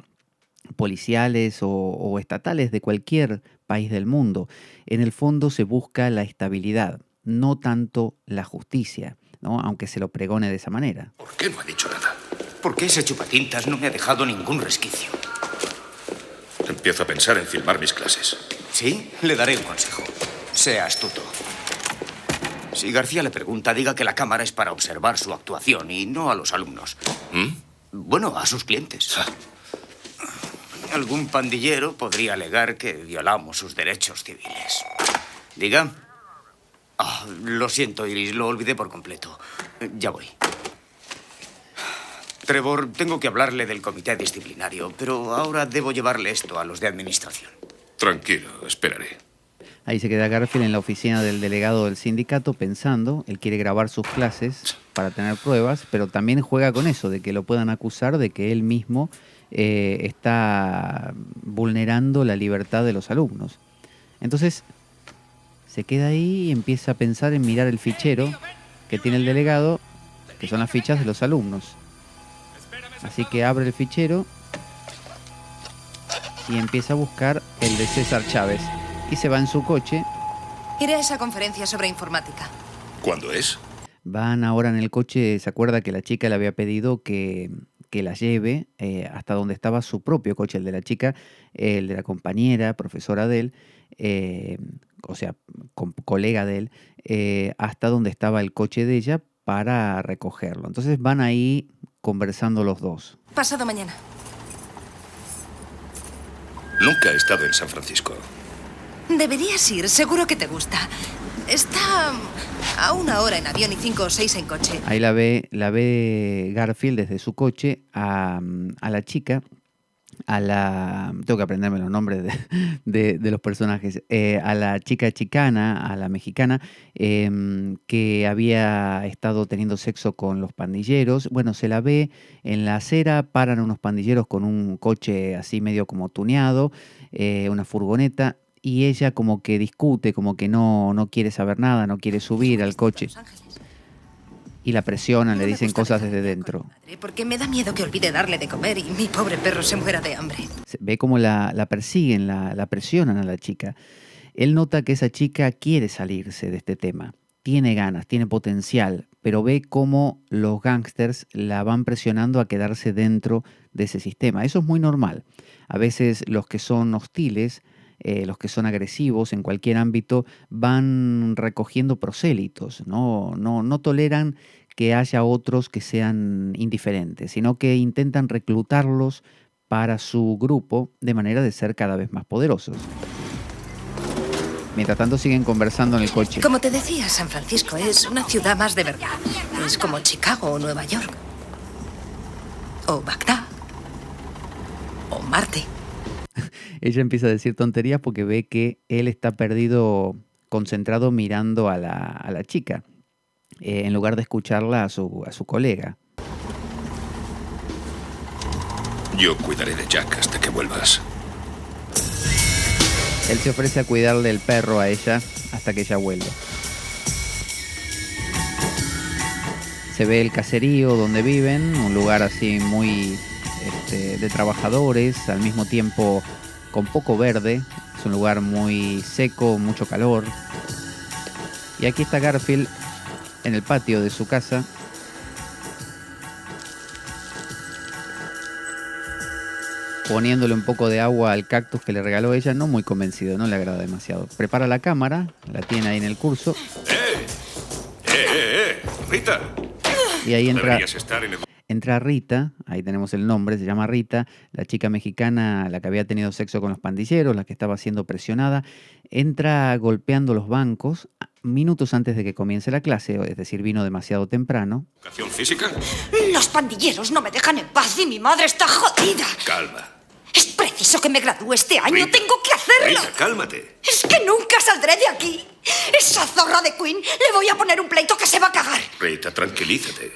[SPEAKER 2] policiales o estatales de cualquier país del mundo. En el fondo se busca la estabilidad, no tanto la justicia, ¿no? Aunque se lo pregone de esa manera.
[SPEAKER 4] ¿Por qué no ha dicho nada?
[SPEAKER 9] Porque ese chupatintas no me ha dejado ningún resquicio.
[SPEAKER 4] Empiezo a pensar en filmar mis clases.
[SPEAKER 9] ¿Sí? Le daré un consejo. Sea astuto. Si García le pregunta, diga que la cámara es para observar su actuación y no a los alumnos. Bueno, a sus clientes. Algún pandillero podría alegar que violamos sus derechos civiles. Diga. Lo siento, Iris, lo olvidé por completo. Ya voy. Trevor, tengo que hablarle del comité disciplinario, pero ahora debo llevarle esto a los de administración.
[SPEAKER 4] Tranquilo, esperaré.
[SPEAKER 2] Ahí se queda Garfield en la oficina del delegado del sindicato pensando. Él quiere grabar sus clases para tener pruebas, pero también juega con eso, de que lo puedan acusar de que él mismo está vulnerando la libertad de los alumnos. Entonces se queda ahí y empieza a pensar en mirar el fichero que tiene el delegado, que son las fichas de los alumnos. Así que abre el fichero y empieza a buscar el de César Chávez. Y se va en su coche.
[SPEAKER 8] Iré a esa conferencia sobre informática.
[SPEAKER 4] ¿Cuándo es?
[SPEAKER 2] Van ahora en el coche. Se acuerda que la chica le había pedido que la lleve hasta donde estaba su propio coche, el de la chica, el de la compañera, profesora de él, o sea, colega de él, hasta donde estaba el coche de ella para recogerlo. Entonces van ahí conversando los dos.
[SPEAKER 8] Pasado mañana.
[SPEAKER 4] Nunca he estado en San Francisco.
[SPEAKER 8] Deberías ir, seguro que te gusta. Está a 1 hora en avión y 5 o 6 en coche.
[SPEAKER 2] Ahí la ve Garfield desde su coche a la chica, tengo que aprenderme los nombres de los personajes, a la chica chicana, a la mexicana, que había estado teniendo sexo con los pandilleros. Bueno, se la ve en la acera, paran unos pandilleros con un coche así medio como tuneado, una furgoneta, y ella como que discute, como que no quiere saber nada, no quiere subir al coche. Y la presionan, le dicen cosas desde dentro.
[SPEAKER 8] Porque me da miedo que olvide darle de comer y mi pobre perro se muera de hambre.
[SPEAKER 2] Ve cómo la persiguen, la presionan a la chica. Él nota que esa chica quiere salirse de este tema. Tiene ganas, tiene potencial, pero ve cómo los gángsters la van presionando a quedarse dentro de ese sistema. Eso es muy normal. A veces los que son hostiles, los que son agresivos en cualquier ámbito, van recogiendo prosélitos, no toleran que haya otros que sean indiferentes, sino que intentan reclutarlos para su grupo de manera de ser cada vez más poderosos. Mientras tanto siguen conversando en el coche.
[SPEAKER 8] Como te decía, San Francisco es una ciudad más de verdad. Es como Chicago o Nueva York. O Bagdad. O Marte.
[SPEAKER 2] Ella empieza a decir tonterías porque ve que él está perdido, concentrado mirando a la chica, en lugar de escucharla a su colega.
[SPEAKER 4] Yo cuidaré de Jack hasta que vuelvas.
[SPEAKER 2] Él se ofrece a cuidarle el perro a ella hasta que ella vuelva. Se ve el caserío donde viven, un lugar así muy de trabajadores, al mismo tiempo con poco verde. Es un lugar muy seco, mucho calor. Y aquí está Garfield en el patio de su casa, poniéndole un poco de agua al cactus que le regaló ella, no muy convencido, no le agrada demasiado. Prepara la cámara, la tiene ahí en el curso.
[SPEAKER 4] Rita.
[SPEAKER 2] Y ahí
[SPEAKER 4] Deberías estar en el...
[SPEAKER 2] entra Rita, ahí tenemos el nombre, se llama Rita, la chica mexicana, la que había tenido sexo con los pandilleros, la que estaba siendo presionada. Entra golpeando los bancos minutos antes de que comience la clase, es decir, vino demasiado temprano.
[SPEAKER 4] ¿Educación física?
[SPEAKER 10] Los pandilleros no me dejan en paz y mi madre está jodida.
[SPEAKER 4] Calma.
[SPEAKER 10] Es preciso que me gradúe este año.
[SPEAKER 4] Rita,
[SPEAKER 10] Tengo que hacerlo.
[SPEAKER 4] Rita, cálmate.
[SPEAKER 10] Es que nunca saldré de aquí. Esa zorra de Queen le voy a poner un pleito que se va a cagar.
[SPEAKER 4] Rita, tranquilízate.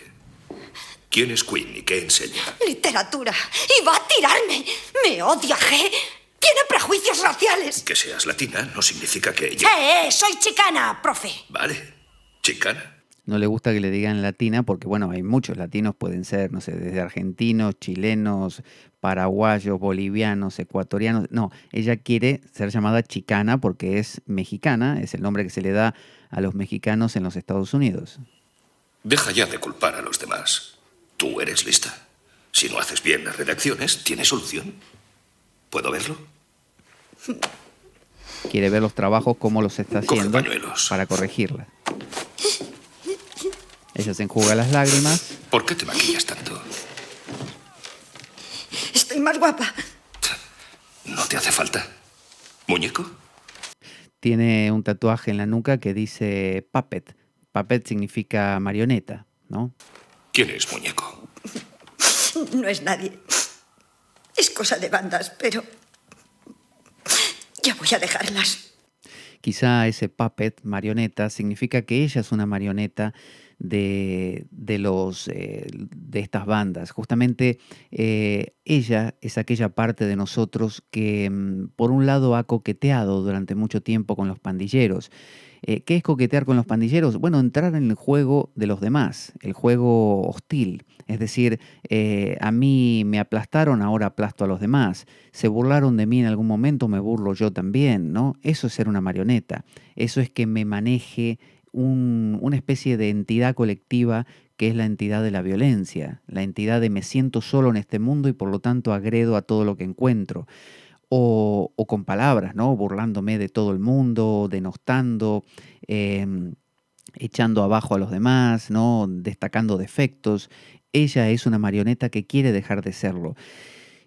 [SPEAKER 4] ¿Quién es Queen y qué enseña?
[SPEAKER 10] Literatura. Y va a tirarme. Me odia, G. Tiene prejuicios raciales.
[SPEAKER 4] Que seas latina no significa que ella...
[SPEAKER 10] Soy chicana, profe.
[SPEAKER 4] Vale. Chicana.
[SPEAKER 2] No le gusta que le digan latina porque, bueno, hay muchos latinos, pueden ser, no sé, desde argentinos, chilenos, paraguayos, bolivianos, ecuatorianos. No, ella quiere ser llamada chicana porque es mexicana, es el nombre que se le da a los mexicanos en los Estados Unidos.
[SPEAKER 4] Deja ya de culpar a los demás. Tú eres lista. Si no haces bien las redacciones, ¿tienes solución? ¿Puedo verlo?
[SPEAKER 2] Quiere ver los trabajos, cómo los está haciendo para corregirla. Ella se enjuga las lágrimas.
[SPEAKER 4] ¿Por qué te maquillas tanto?
[SPEAKER 10] Estoy más guapa.
[SPEAKER 4] ¿No te hace falta? ¿Muñeco?
[SPEAKER 2] Tiene un tatuaje en la nuca que dice puppet. Puppet significa marioneta, ¿no?
[SPEAKER 4] ¿Quién es Muñeco?
[SPEAKER 10] No es nadie. Es cosa de bandas, pero... ya voy a dejarlas.
[SPEAKER 2] Quizá ese puppet, marioneta, significa que ella es una marioneta de estas bandas. Justamente ella es aquella parte de nosotros que por un lado ha coqueteado durante mucho tiempo con los pandilleros. ¿Qué es coquetear con los pandilleros? Bueno, entrar en el juego de los demás, el juego hostil. Es decir, a mí me aplastaron, ahora aplasto a los demás. Se burlaron de mí en algún momento, me burlo yo también, ¿no? Eso es ser una marioneta. Eso es que me maneje una especie de entidad colectiva que es la entidad de la violencia, la entidad de me siento solo en este mundo y por lo tanto agredo a todo lo que encuentro. O con palabras, ¿no? Burlándome de todo el mundo, denostando, echando abajo a los demás, ¿no? Destacando defectos. Ella es una marioneta que quiere dejar de serlo.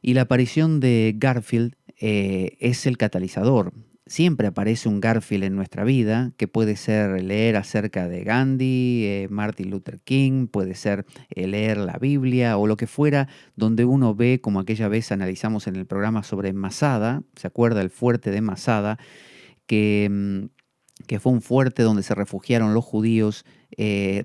[SPEAKER 2] Y la aparición de Garfield es el catalizador. siempre aparece un Garfield en nuestra vida, que puede ser leer acerca de Gandhi, Martin Luther King, puede ser leer la Biblia o lo que fuera, donde uno ve, como aquella vez analizamos en el programa sobre Masada, ¿se acuerda? El fuerte de Masada, que fue un fuerte donde se refugiaron los judíos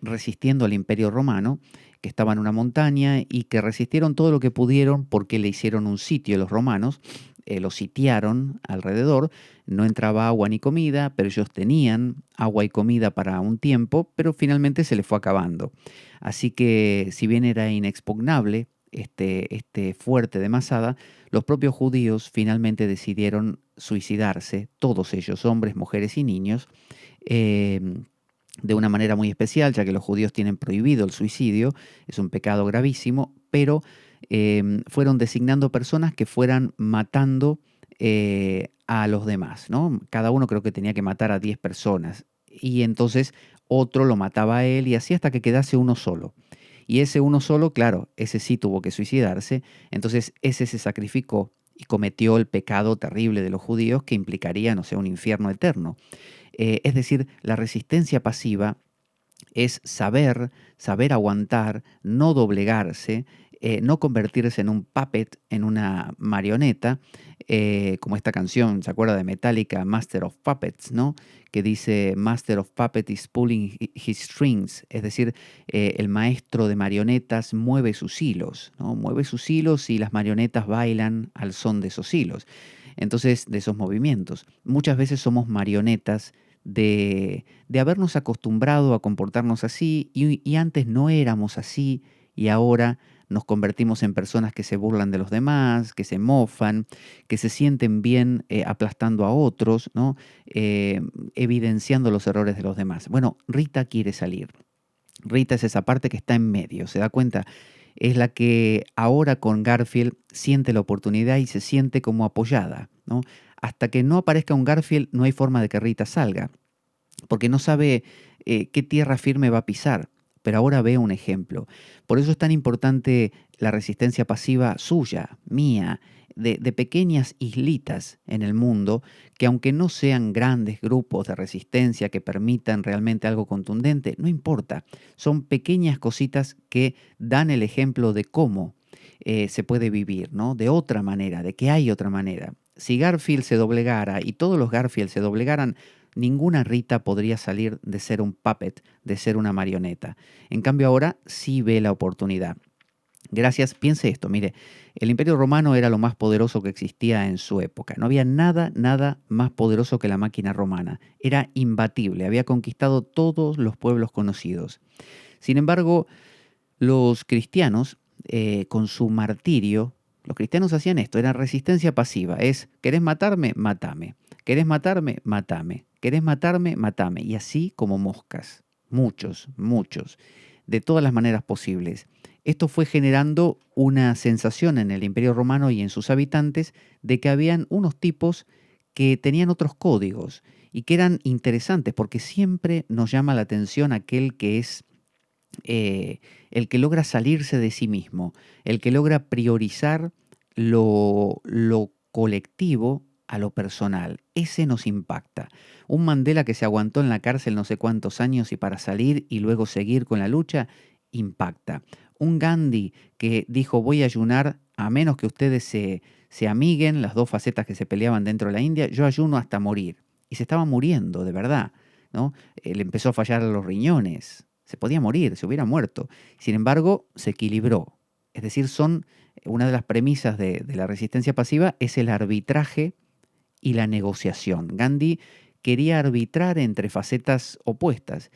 [SPEAKER 2] resistiendo al Imperio Romano, que estaba en una montaña y que resistieron todo lo que pudieron porque le hicieron un sitio los romanos, los sitiaron alrededor, no entraba agua ni comida, pero ellos tenían agua y comida para un tiempo, pero finalmente se les fue acabando. Así que si bien era inexpugnable este fuerte de Masada, los propios judíos finalmente decidieron suicidarse, todos ellos, hombres, mujeres y niños, de una manera muy especial, ya que los judíos tienen prohibido el suicidio, es un pecado gravísimo, pero fueron designando personas que fueran matando a los demás, ¿no? Cada uno creo que tenía que matar a 10 personas, y entonces otro lo mataba a él, y así hasta que quedase uno solo. Y ese uno solo, claro, ese sí tuvo que suicidarse, entonces ese se sacrificó y cometió el pecado terrible de los judíos que implicaría, no sé, un infierno eterno. Es decir, la resistencia pasiva es saber aguantar, no doblegarse, no convertirse en un puppet, en una marioneta, como esta canción, ¿se acuerda de Metallica, Master of Puppets, ¿no? Que dice, Master of Puppets is pulling his strings, es decir, el maestro de marionetas mueve sus hilos, ¿no? Mueve sus hilos y las marionetas bailan al son de esos hilos. Entonces, de esos movimientos. Muchas veces somos marionetas de habernos acostumbrado a comportarnos así y antes no éramos así y ahora nos convertimos en personas que se burlan de los demás, que se mofan, que se sienten bien aplastando a otros, ¿no? Evidenciando los errores de los demás. Bueno, Rita quiere salir. Rita es esa parte que está en medio, ¿se da cuenta? Es la que ahora con Garfield siente la oportunidad y se siente como apoyada, ¿no? Hasta que no aparezca un Garfield no hay forma de que Rita salga, porque no sabe qué tierra firme va a pisar, pero ahora ve un ejemplo. Por eso es tan importante la resistencia pasiva suya, mía, de pequeñas islitas en el mundo, que aunque no sean grandes grupos de resistencia que permitan realmente algo contundente, no importa, son pequeñas cositas que dan el ejemplo de cómo se puede vivir, ¿no? De otra manera, de que hay otra manera. Si Garfield se doblegara y todos los Garfield se doblegaran, ninguna Rita podría salir de ser un puppet, de ser una marioneta. En cambio ahora sí ve la oportunidad. Gracias, piense esto, mire, el Imperio Romano era lo más poderoso que existía en su época. No había nada más poderoso que la máquina romana. Era imbatible, había conquistado todos los pueblos conocidos. Sin embargo, los cristianos, con su martirio, los cristianos hacían esto, era resistencia pasiva, es, ¿querés matarme? Matame. ¿Querés matarme? Matame. ¿Querés matarme? Matame. Y así como moscas, muchos, de todas las maneras posibles. Esto fue generando una sensación en el Imperio Romano y en sus habitantes de que habían unos tipos que tenían otros códigos y que eran interesantes, porque siempre nos llama la atención aquel que es el que logra salirse de sí mismo, el que logra priorizar lo colectivo a lo personal. Ese nos impacta. Un Mandela que se aguantó en la cárcel no sé cuántos años y para salir y luego seguir con la lucha, impacta. Un Gandhi que dijo voy a ayunar a menos que ustedes se amiguen, las dos facetas que se peleaban dentro de la India, yo ayuno hasta morir. Y se estaba muriendo, de verdad, ¿no? Le empezó a fallar los riñones. Se podía morir, se hubiera muerto. Sin embargo, se equilibró. Es decir, una de las premisas de la resistencia pasiva es el arbitraje y la negociación. Gandhi quería arbitrar entre facetas opuestas,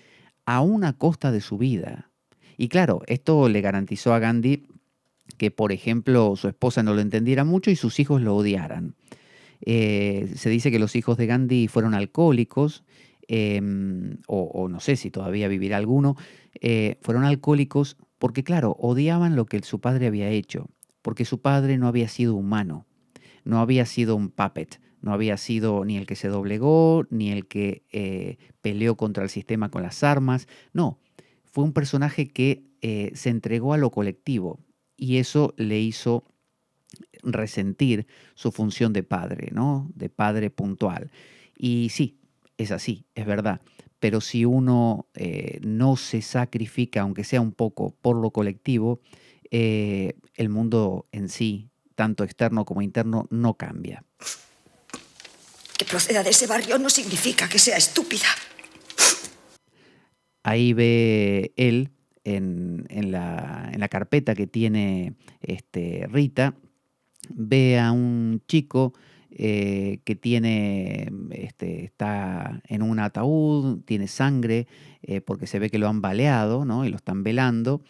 [SPEAKER 2] aún a costa de su vida. Y claro, esto le garantizó a Gandhi que, por ejemplo, su esposa no lo entendiera mucho y sus hijos lo odiaran. Se dice que los hijos de Gandhi fueron alcohólicos, o no sé si todavía vivirá alguno, fueron alcohólicos porque, claro, odiaban lo que su padre había hecho, porque su padre no había sido humano, no había sido un puppet, no había sido ni el que se doblegó, ni el que peleó contra el sistema con las armas, no, fue un personaje que se entregó a lo colectivo y eso le hizo resentir su función de padre, ¿no? De padre puntual. Y sí, es así, es verdad. Pero si uno no se sacrifica, aunque sea un poco, por lo colectivo, el mundo en sí, tanto externo como interno, no cambia.
[SPEAKER 10] Que proceda de ese barrio no significa que sea estúpida.
[SPEAKER 2] Ahí ve él en la carpeta que tiene Rita, ve a un chico que tiene, está en un ataúd, tiene sangre, porque se ve que lo han baleado, ¿no? Y lo están velando.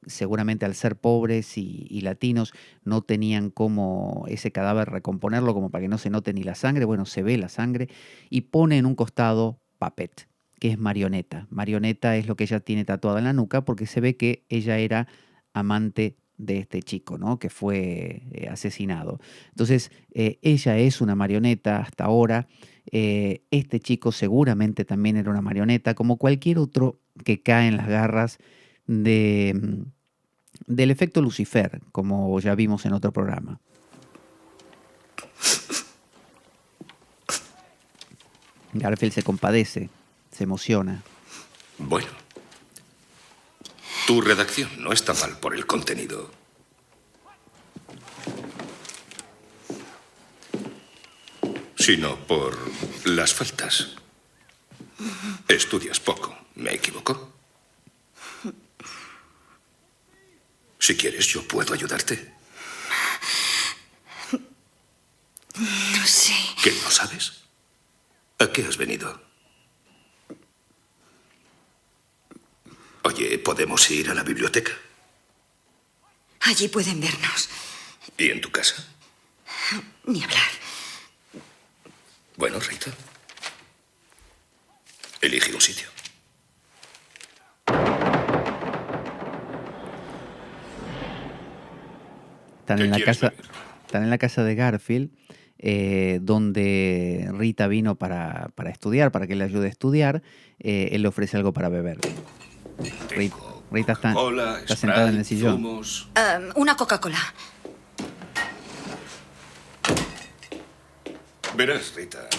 [SPEAKER 2] Seguramente al ser pobres y latinos no tenían cómo ese cadáver recomponerlo como para que no se note ni la sangre. Bueno, se ve la sangre y pone en un costado puppet, que es marioneta. Marioneta es lo que ella tiene tatuado en la nuca porque se ve que ella era amante de este chico, ¿no? Que fue asesinado. Entonces, ella es una marioneta hasta ahora. Este chico seguramente también era una marioneta, como cualquier otro que cae en las garras del efecto Lucifer, como ya vimos en otro programa. Garfield se compadece, se emociona.
[SPEAKER 4] Bueno, tu redacción no está mal por el contenido. Sino por las faltas. Estudias poco, ¿me equivoco? Si quieres, yo puedo ayudarte.
[SPEAKER 10] No sé.
[SPEAKER 4] ¿Qué no sabes? ¿A qué has venido? Oye, ¿podemos ir a la biblioteca?
[SPEAKER 10] Allí pueden vernos.
[SPEAKER 4] ¿Y en tu casa?
[SPEAKER 10] Ni hablar.
[SPEAKER 4] Bueno, Rita. Elige un sitio.
[SPEAKER 2] Están en la casa de Garfield, donde Rita vino para estudiar, para que le ayude a estudiar. Él le ofrece algo para beber. Rita está sentada en el sillón.
[SPEAKER 10] Una Coca-Cola.
[SPEAKER 4] Verás, Rita,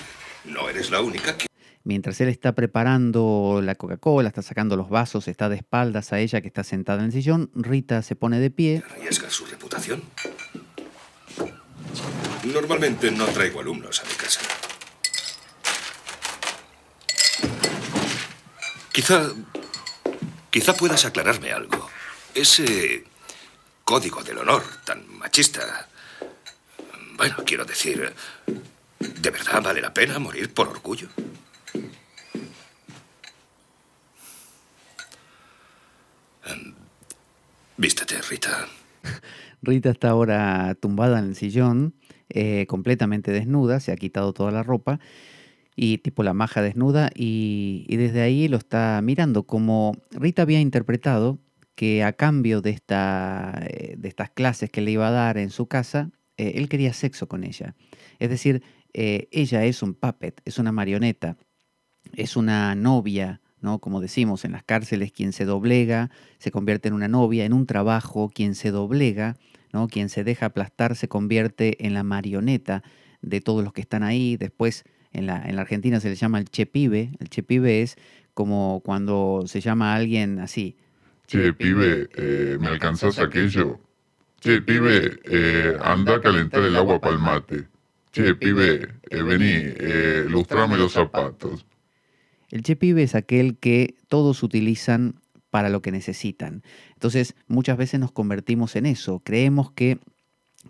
[SPEAKER 4] no eres la única que...
[SPEAKER 2] Mientras él está preparando la Coca-Cola, está sacando los vasos, está de espaldas a ella que está sentada en el sillón, Rita se pone de pie.
[SPEAKER 4] ¿Arriesga su reputación? Normalmente no traigo alumnos a mi casa. Quizá puedas aclararme algo. Ese código del honor tan machista... Bueno, quiero decir, ¿de verdad vale la pena morir por orgullo? Vístete, Rita.
[SPEAKER 2] Rita está ahora tumbada en el sillón, completamente desnuda, se ha quitado toda la ropa y tipo la maja desnuda y desde ahí lo está mirando, como Rita había interpretado que a cambio de estas clases que le iba a dar en su casa, él quería sexo con ella. Es decir, ella es un puppet, es una marioneta, es una novia, ¿no? Como decimos en las cárceles, quien se doblega se convierte en una novia, en un trabajo, quien se doblega, ¿no? Quien se deja aplastar se convierte en la marioneta de todos los que están ahí. Después en la Argentina se le llama el chepibe. El chepibe es como cuando se llama a alguien así.
[SPEAKER 1] Che, pibe, ¿me alcanzás aquello? Che, pibe, anda a calentar el agua pa'l mate. Che, pibe, vení, lustrame los zapatos.
[SPEAKER 2] El chepibe es aquel que todos utilizan para lo que necesitan. Entonces, muchas veces nos convertimos en eso. Creemos que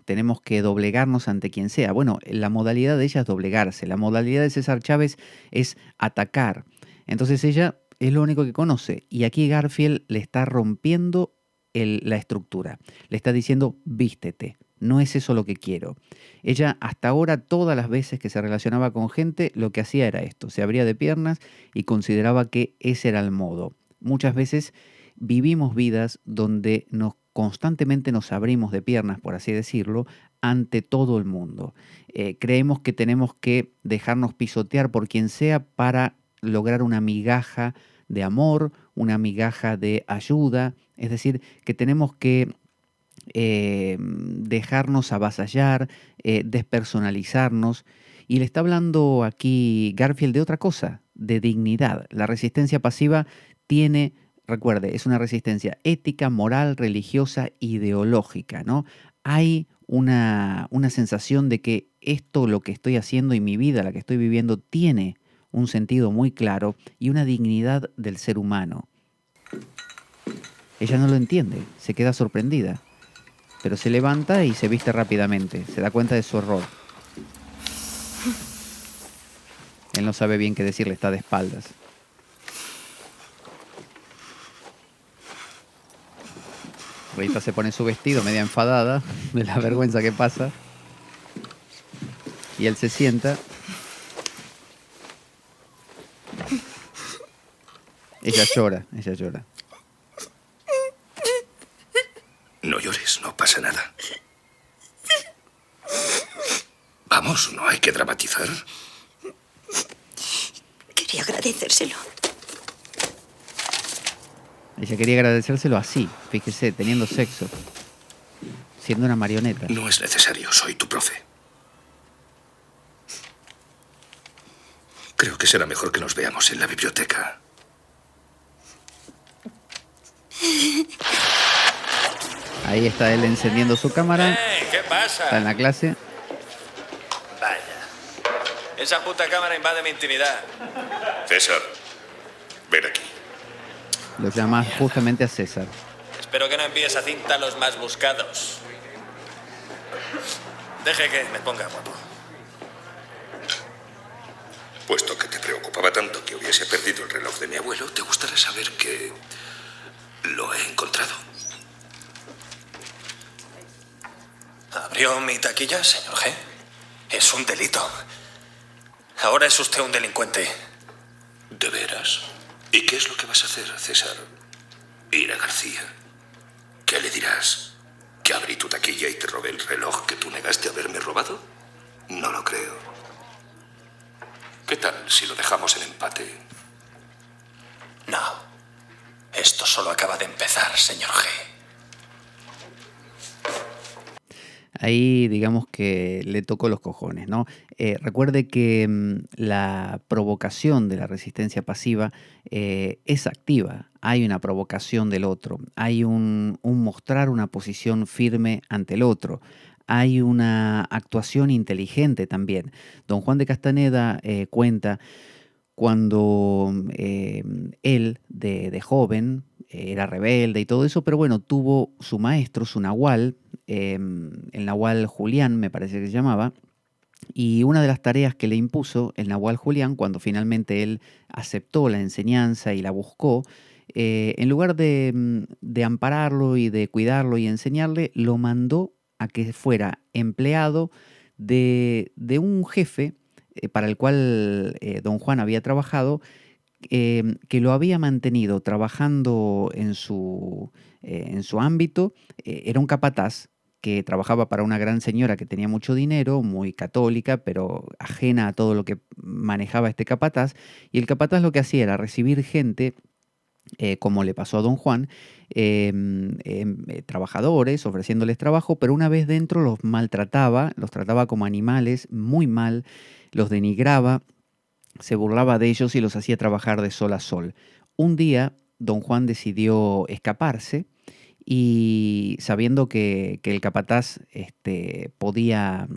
[SPEAKER 2] tenemos que doblegarnos ante quien sea. Bueno, la modalidad de ella es doblegarse. La modalidad de César Chávez es atacar. Entonces ella es lo único que conoce. Y aquí Garfield le está rompiendo la estructura. Le está diciendo, vístete. No es eso lo que quiero. Ella hasta ahora, todas las veces que se relacionaba con gente, lo que hacía era esto. Se abría de piernas y consideraba que ese era el modo. Muchas veces vivimos vidas donde constantemente nos abrimos de piernas, por así decirlo, ante todo el mundo. Creemos que tenemos que dejarnos pisotear por quien sea para lograr una migaja de amor, una migaja de ayuda. Es decir, que tenemos que dejarnos avasallar, despersonalizarnos. Y le está hablando aquí Garfield de otra cosa, de dignidad. La resistencia pasiva tiene, recuerde, es una resistencia ética, moral, religiosa, ideológica, ¿no? Hay una sensación de que esto, lo que estoy haciendo y mi vida, la que estoy viviendo, tiene un sentido muy claro y una dignidad del ser humano. Ella no lo entiende, se queda sorprendida, pero se levanta y se viste rápidamente, se da cuenta de su error. Él no sabe bien qué decirle, está de espaldas. Rita se pone su vestido media enfadada de la vergüenza que pasa. Y él se sienta. Ella llora, ella llora.
[SPEAKER 4] No llores, no pasa nada. Vamos, no hay que dramatizar.
[SPEAKER 10] Quería agradecérselo.
[SPEAKER 2] Ella quería agradecérselo así, fíjese, teniendo sexo, siendo una marioneta.
[SPEAKER 4] No es necesario, soy tu profe. Creo que será mejor que nos veamos en la biblioteca.
[SPEAKER 2] Ahí está él encendiendo su cámara.
[SPEAKER 3] ¿Qué pasa?
[SPEAKER 2] Está en la clase.
[SPEAKER 3] Vaya. Esa puta cámara invade mi intimidad.
[SPEAKER 4] César, ven aquí.
[SPEAKER 2] Lo llama justamente a César.
[SPEAKER 3] Espero que no envíes a cinta a los más buscados. Deje que me ponga guapo.
[SPEAKER 4] Puesto que te preocupaba tanto que hubiese perdido el reloj de mi abuelo, te gustará saber que lo he encontrado.
[SPEAKER 3] ¿Abrió mi taquilla, señor G? Es un delito. Ahora es usted un delincuente.
[SPEAKER 4] ¿De veras? ¿Y qué es lo que vas a hacer, César? Ir a García. ¿Qué le dirás? ¿Que abrí tu taquilla y te robé el reloj que tú negaste haberme robado? No lo creo. ¿Qué tal si lo dejamos en empate?
[SPEAKER 3] No. Esto solo acaba de empezar, señor G.
[SPEAKER 2] Ahí digamos que le tocó los cojones, ¿no? Recuerde que la provocación de la resistencia pasiva es activa. Hay una provocación del otro, hay un mostrar una posición firme ante el otro, hay una actuación inteligente también. Don Juan de Castaneda cuenta cuando él, de joven, era rebelde y todo eso, pero bueno, tuvo su maestro, su nahual, el nahual Julián, me parece que se llamaba, y una de las tareas que le impuso el nahual Julián, cuando finalmente él aceptó la enseñanza y la buscó, en lugar de ampararlo y de cuidarlo y enseñarle, lo mandó a que fuera empleado de un jefe para el cual don Juan había trabajado, que lo había mantenido trabajando en su ámbito. Era un capataz que trabajaba para una gran señora que tenía mucho dinero, muy católica, pero ajena a todo lo que manejaba este capataz. Y el capataz lo que hacía era recibir gente, como le pasó a don Juan, trabajadores, ofreciéndoles trabajo, pero una vez dentro los maltrataba, los trataba como animales, muy mal, los denigraba, se burlaba de ellos y los hacía trabajar de sol a sol. Un día, don Juan decidió escaparse y sabiendo que el capataz podía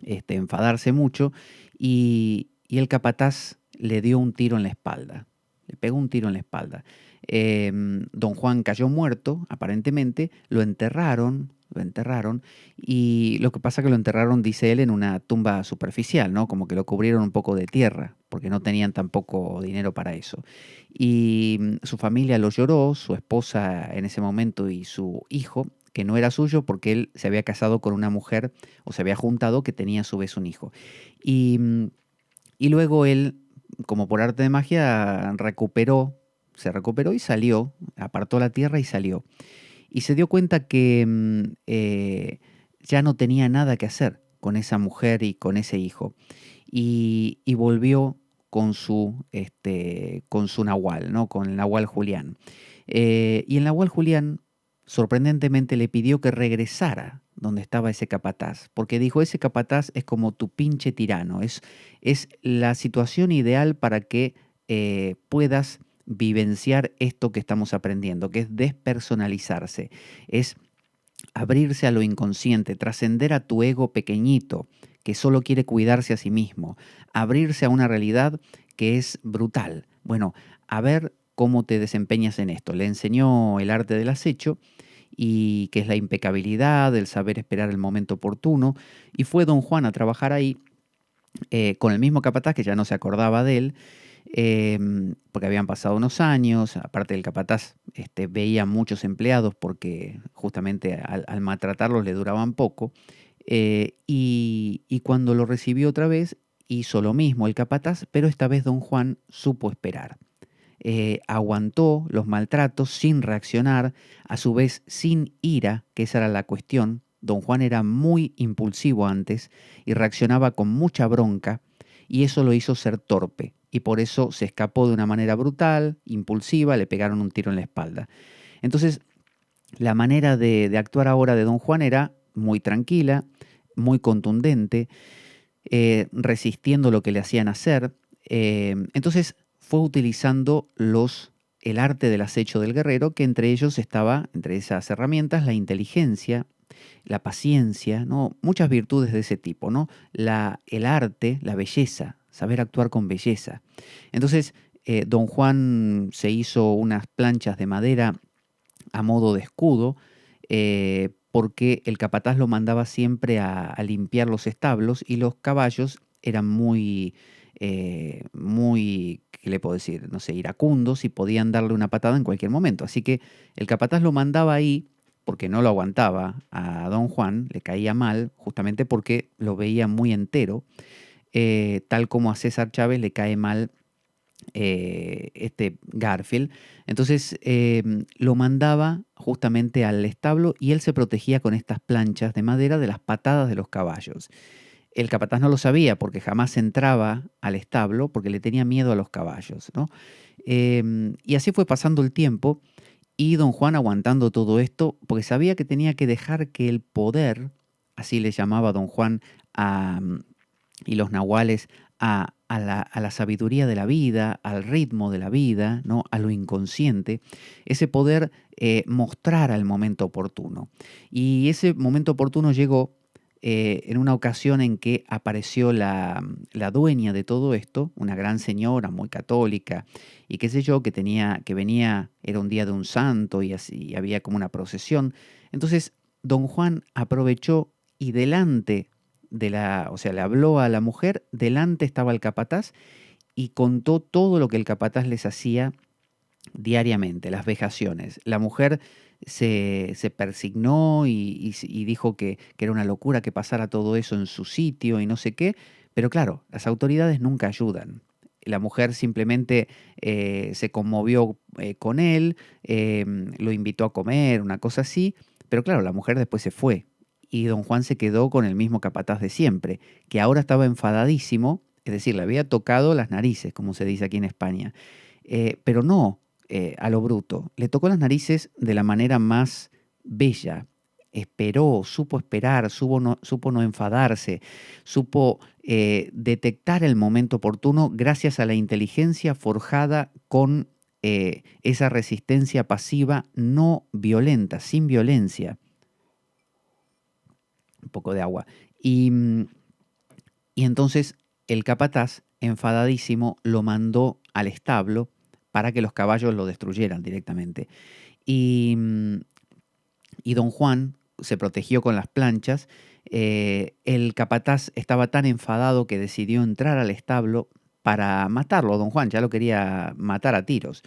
[SPEAKER 2] enfadarse mucho, y el capataz le dio un tiro en la espalda. Le pegó un tiro en la espalda. Don Juan cayó muerto, aparentemente, lo enterraron, y lo que pasa que lo enterraron, dice él, en una tumba superficial, ¿no? Como que lo cubrieron un poco de tierra, porque no tenían tampoco dinero para eso. Y su familia lo lloró, su esposa en ese momento y su hijo, que no era suyo porque él se había casado con una mujer, o se había juntado, que tenía a su vez un hijo. Y luego él, como por arte de magia, se recuperó y salió, apartó la tierra y salió. Y se dio cuenta que ya no tenía nada que hacer con esa mujer y con ese hijo. Y volvió con su nahual, ¿no? Con el nahual Julián. Y el nahual Julián, sorprendentemente le pidió que regresara donde estaba ese capataz, porque dijo, ese capataz es como tu pinche tirano, es la situación ideal para que puedas vivenciar esto que estamos aprendiendo, que es despersonalizarse, es abrirse a lo inconsciente, trascender a tu ego pequeñito, que solo quiere cuidarse a sí mismo, abrirse a una realidad que es brutal. Bueno, a ver cómo te desempeñas en esto. Le enseñó el arte del acecho, y que es la impecabilidad, el saber esperar el momento oportuno, y fue don Juan a trabajar ahí con el mismo capataz que ya no se acordaba de él, porque habían pasado unos años. Aparte del capataz veía muchos empleados porque justamente al maltratarlos le duraban poco, y cuando lo recibió otra vez hizo lo mismo el capataz, pero esta vez don Juan supo esperar. Aguantó los maltratos sin reaccionar, a su vez sin ira, que esa era la cuestión. Don Juan era muy impulsivo antes y reaccionaba con mucha bronca, y eso lo hizo ser torpe, y por eso se escapó de una manera brutal, impulsiva, le pegaron un tiro en la espalda. Entonces, la manera de actuar ahora de don Juan era muy tranquila, muy contundente, resistiendo lo que le hacían hacer. Entonces fue utilizando el arte del acecho del guerrero, que entre ellos estaba, entre esas herramientas, la inteligencia, la paciencia, ¿no? Muchas virtudes de ese tipo, ¿no? El arte, la belleza, saber actuar con belleza. Entonces, don Juan se hizo unas planchas de madera a modo de escudo, porque el capataz lo mandaba siempre a limpiar los establos, y los caballos eran muy, ¿qué le puedo decir? No sé, iracundos, y podían darle una patada en cualquier momento. Así que el capataz lo mandaba ahí porque no lo aguantaba a don Juan, le caía mal, justamente porque lo veía muy entero, tal como a César Chávez le cae mal Garfield. Entonces lo mandaba justamente al establo, y él se protegía con estas planchas de madera de las patadas de los caballos. El capataz no lo sabía porque jamás entraba al establo porque le tenía miedo a los caballos, ¿no? Y así fue pasando el tiempo, y don Juan aguantando todo esto porque sabía que tenía que dejar que el poder, así le llamaba don Juan y los nahuales, a la sabiduría de la vida, al ritmo de la vida, ¿no? A lo inconsciente, ese poder mostrara el momento oportuno. Y ese momento oportuno llegó en una ocasión en que apareció la dueña de todo esto, una gran señora muy católica, y qué sé yo, que venía, era un día de un santo, y así había como una procesión. Entonces don Juan aprovechó, y delante o sea, le habló a la mujer, delante estaba el capataz, y contó todo lo que el capataz les hacía diariamente, las vejaciones. La mujer se persignó y dijo que era una locura que pasara todo eso en su sitio y no sé qué, pero claro, las autoridades nunca ayudan. La mujer simplemente se conmovió con él, lo invitó a comer, una cosa así, pero claro, la mujer después se fue, y don Juan se quedó con el mismo capataz de siempre, que ahora estaba enfadadísimo, es decir, le había tocado las narices, como se dice aquí en España, pero no a lo bruto. Le tocó las narices de la manera más bella. Esperó, supo esperar, supo no enfadarse, supo detectar el momento oportuno gracias a la inteligencia forjada con esa resistencia pasiva no violenta, sin violencia. Un poco de agua. Y entonces el capataz, enfadadísimo, lo mandó al establo para que los caballos lo destruyeran directamente. Y don Juan se protegió con las planchas. El capataz estaba tan enfadado que decidió entrar al establo para matarlo. Don Juan ya lo quería matar a tiros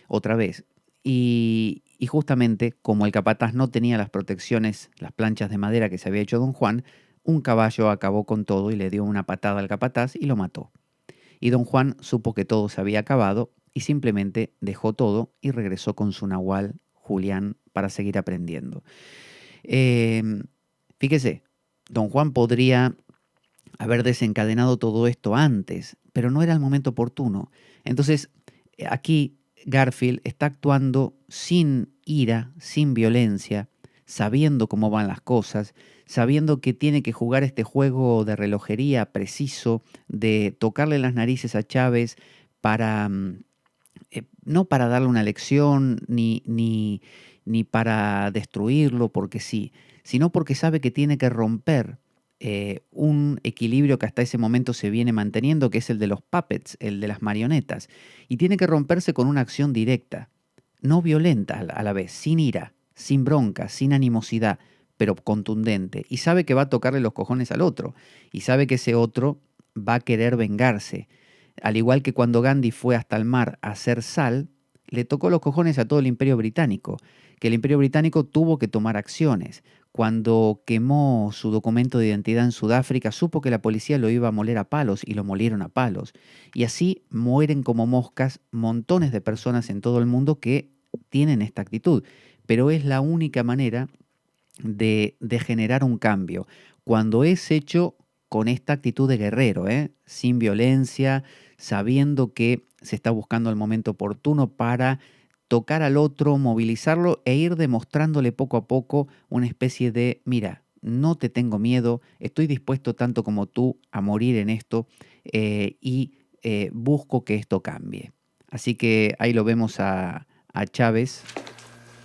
[SPEAKER 2] otra vez. Y justamente, como el capataz no tenía las protecciones, las planchas de madera que se había hecho don Juan, un caballo acabó con todo y le dio una patada al capataz y lo mató. Y don Juan supo que todo se había acabado y simplemente dejó todo y regresó con su nahual Julián para seguir aprendiendo. Fíjese, don Juan podría haber desencadenado todo esto antes, pero no era el momento oportuno. Entonces, aquí Garfield está actuando sin ira, sin violencia, sabiendo cómo van las cosas, sabiendo que tiene que jugar este juego de relojería preciso, de tocarle las narices a Chávez para, no para darle una lección ni para destruirlo porque sí, sino porque sabe que tiene que romper un equilibrio que hasta ese momento se viene manteniendo, que es el de los puppets, el de las marionetas, y tiene que romperse con una acción directa, no violenta a la vez, sin ira, sin bronca, sin animosidad, pero contundente, y sabe que va a tocarle los cojones al otro, y sabe que ese otro va a querer vengarse. Al igual que cuando Gandhi fue hasta el mar a hacer sal, le tocó los cojones a todo el Imperio Británico, que el Imperio Británico tuvo que tomar acciones. Cuando quemó su documento de identidad en Sudáfrica, supo que la policía lo iba a moler a palos y lo molieron a palos. Y así mueren como moscas montones de personas en todo el mundo que tienen esta actitud. Pero es la única manera de generar un cambio. Cuando es hecho con esta actitud de guerrero, sin violencia, sabiendo que se está buscando el momento oportuno para tocar al otro, movilizarlo e ir demostrándole poco a poco una especie de, mira, no te tengo miedo, estoy dispuesto tanto como tú a morir en esto y busco que esto cambie. Así que ahí lo vemos a Chávez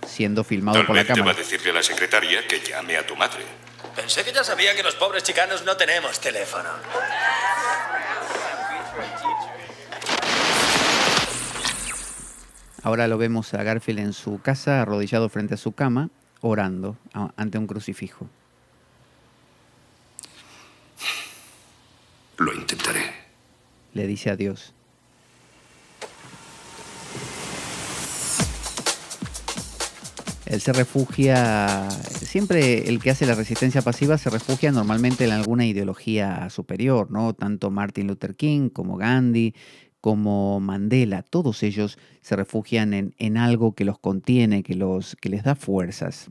[SPEAKER 2] siendo filmado por la cámara.
[SPEAKER 4] Va a decirle a la secretaria que llame a tu madre.
[SPEAKER 3] Pensé que ya sabía que los pobres chicanos no tenemos teléfono.
[SPEAKER 2] Ahora lo vemos a Garfield en su casa, arrodillado frente a su cama, orando ante un crucifijo.
[SPEAKER 4] Lo intentaré.
[SPEAKER 2] Le dice a Dios. Él se refugia, siempre el que hace la resistencia pasiva se refugia normalmente en alguna ideología superior, ¿no? Tanto Martin Luther King como Gandhi, como Mandela, todos ellos se refugian en algo que los contiene, que les da fuerzas.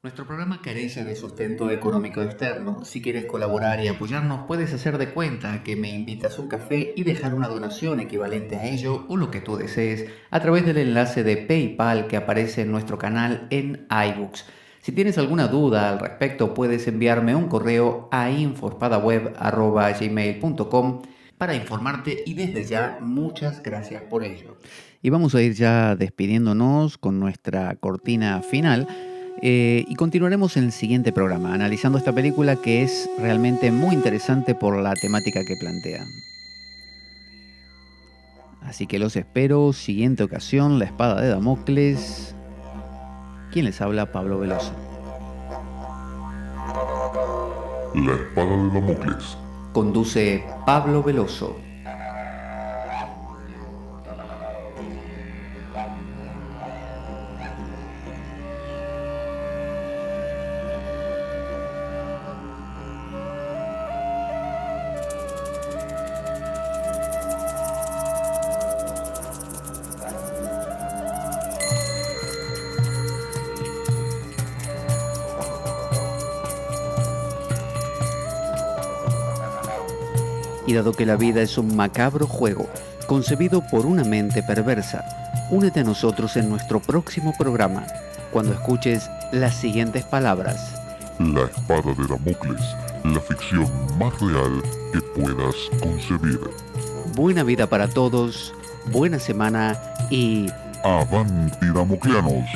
[SPEAKER 2] Nuestro programa carece de sustento económico externo. Si quieres colaborar y apoyarnos, puedes hacer de cuenta que me invitas un café y dejar una donación equivalente a ello o lo que tú desees a través del enlace de PayPal que aparece en nuestro canal en iBooks. Si tienes alguna duda al respecto, puedes enviarme un correo a info@gmail.com para informarte y desde ya muchas gracias por ello. Y vamos a ir ya despidiéndonos con nuestra cortina final. Y continuaremos en el siguiente programa, analizando esta película que es realmente muy interesante por la temática que plantea. Así que los espero, siguiente ocasión, La Espada de Damocles. ¿Quién les habla? Pablo Veloso.
[SPEAKER 1] La Espada de Damocles.
[SPEAKER 2] Conduce Pablo Veloso. Y dado que la vida es un macabro juego, concebido por una mente perversa, únete a nosotros en nuestro próximo programa, cuando escuches las siguientes palabras.
[SPEAKER 1] La Espada de Damocles, la ficción más real que puedas concebir.
[SPEAKER 2] Buena vida para todos, buena semana y...
[SPEAKER 1] ¡Avanti Damocleanos!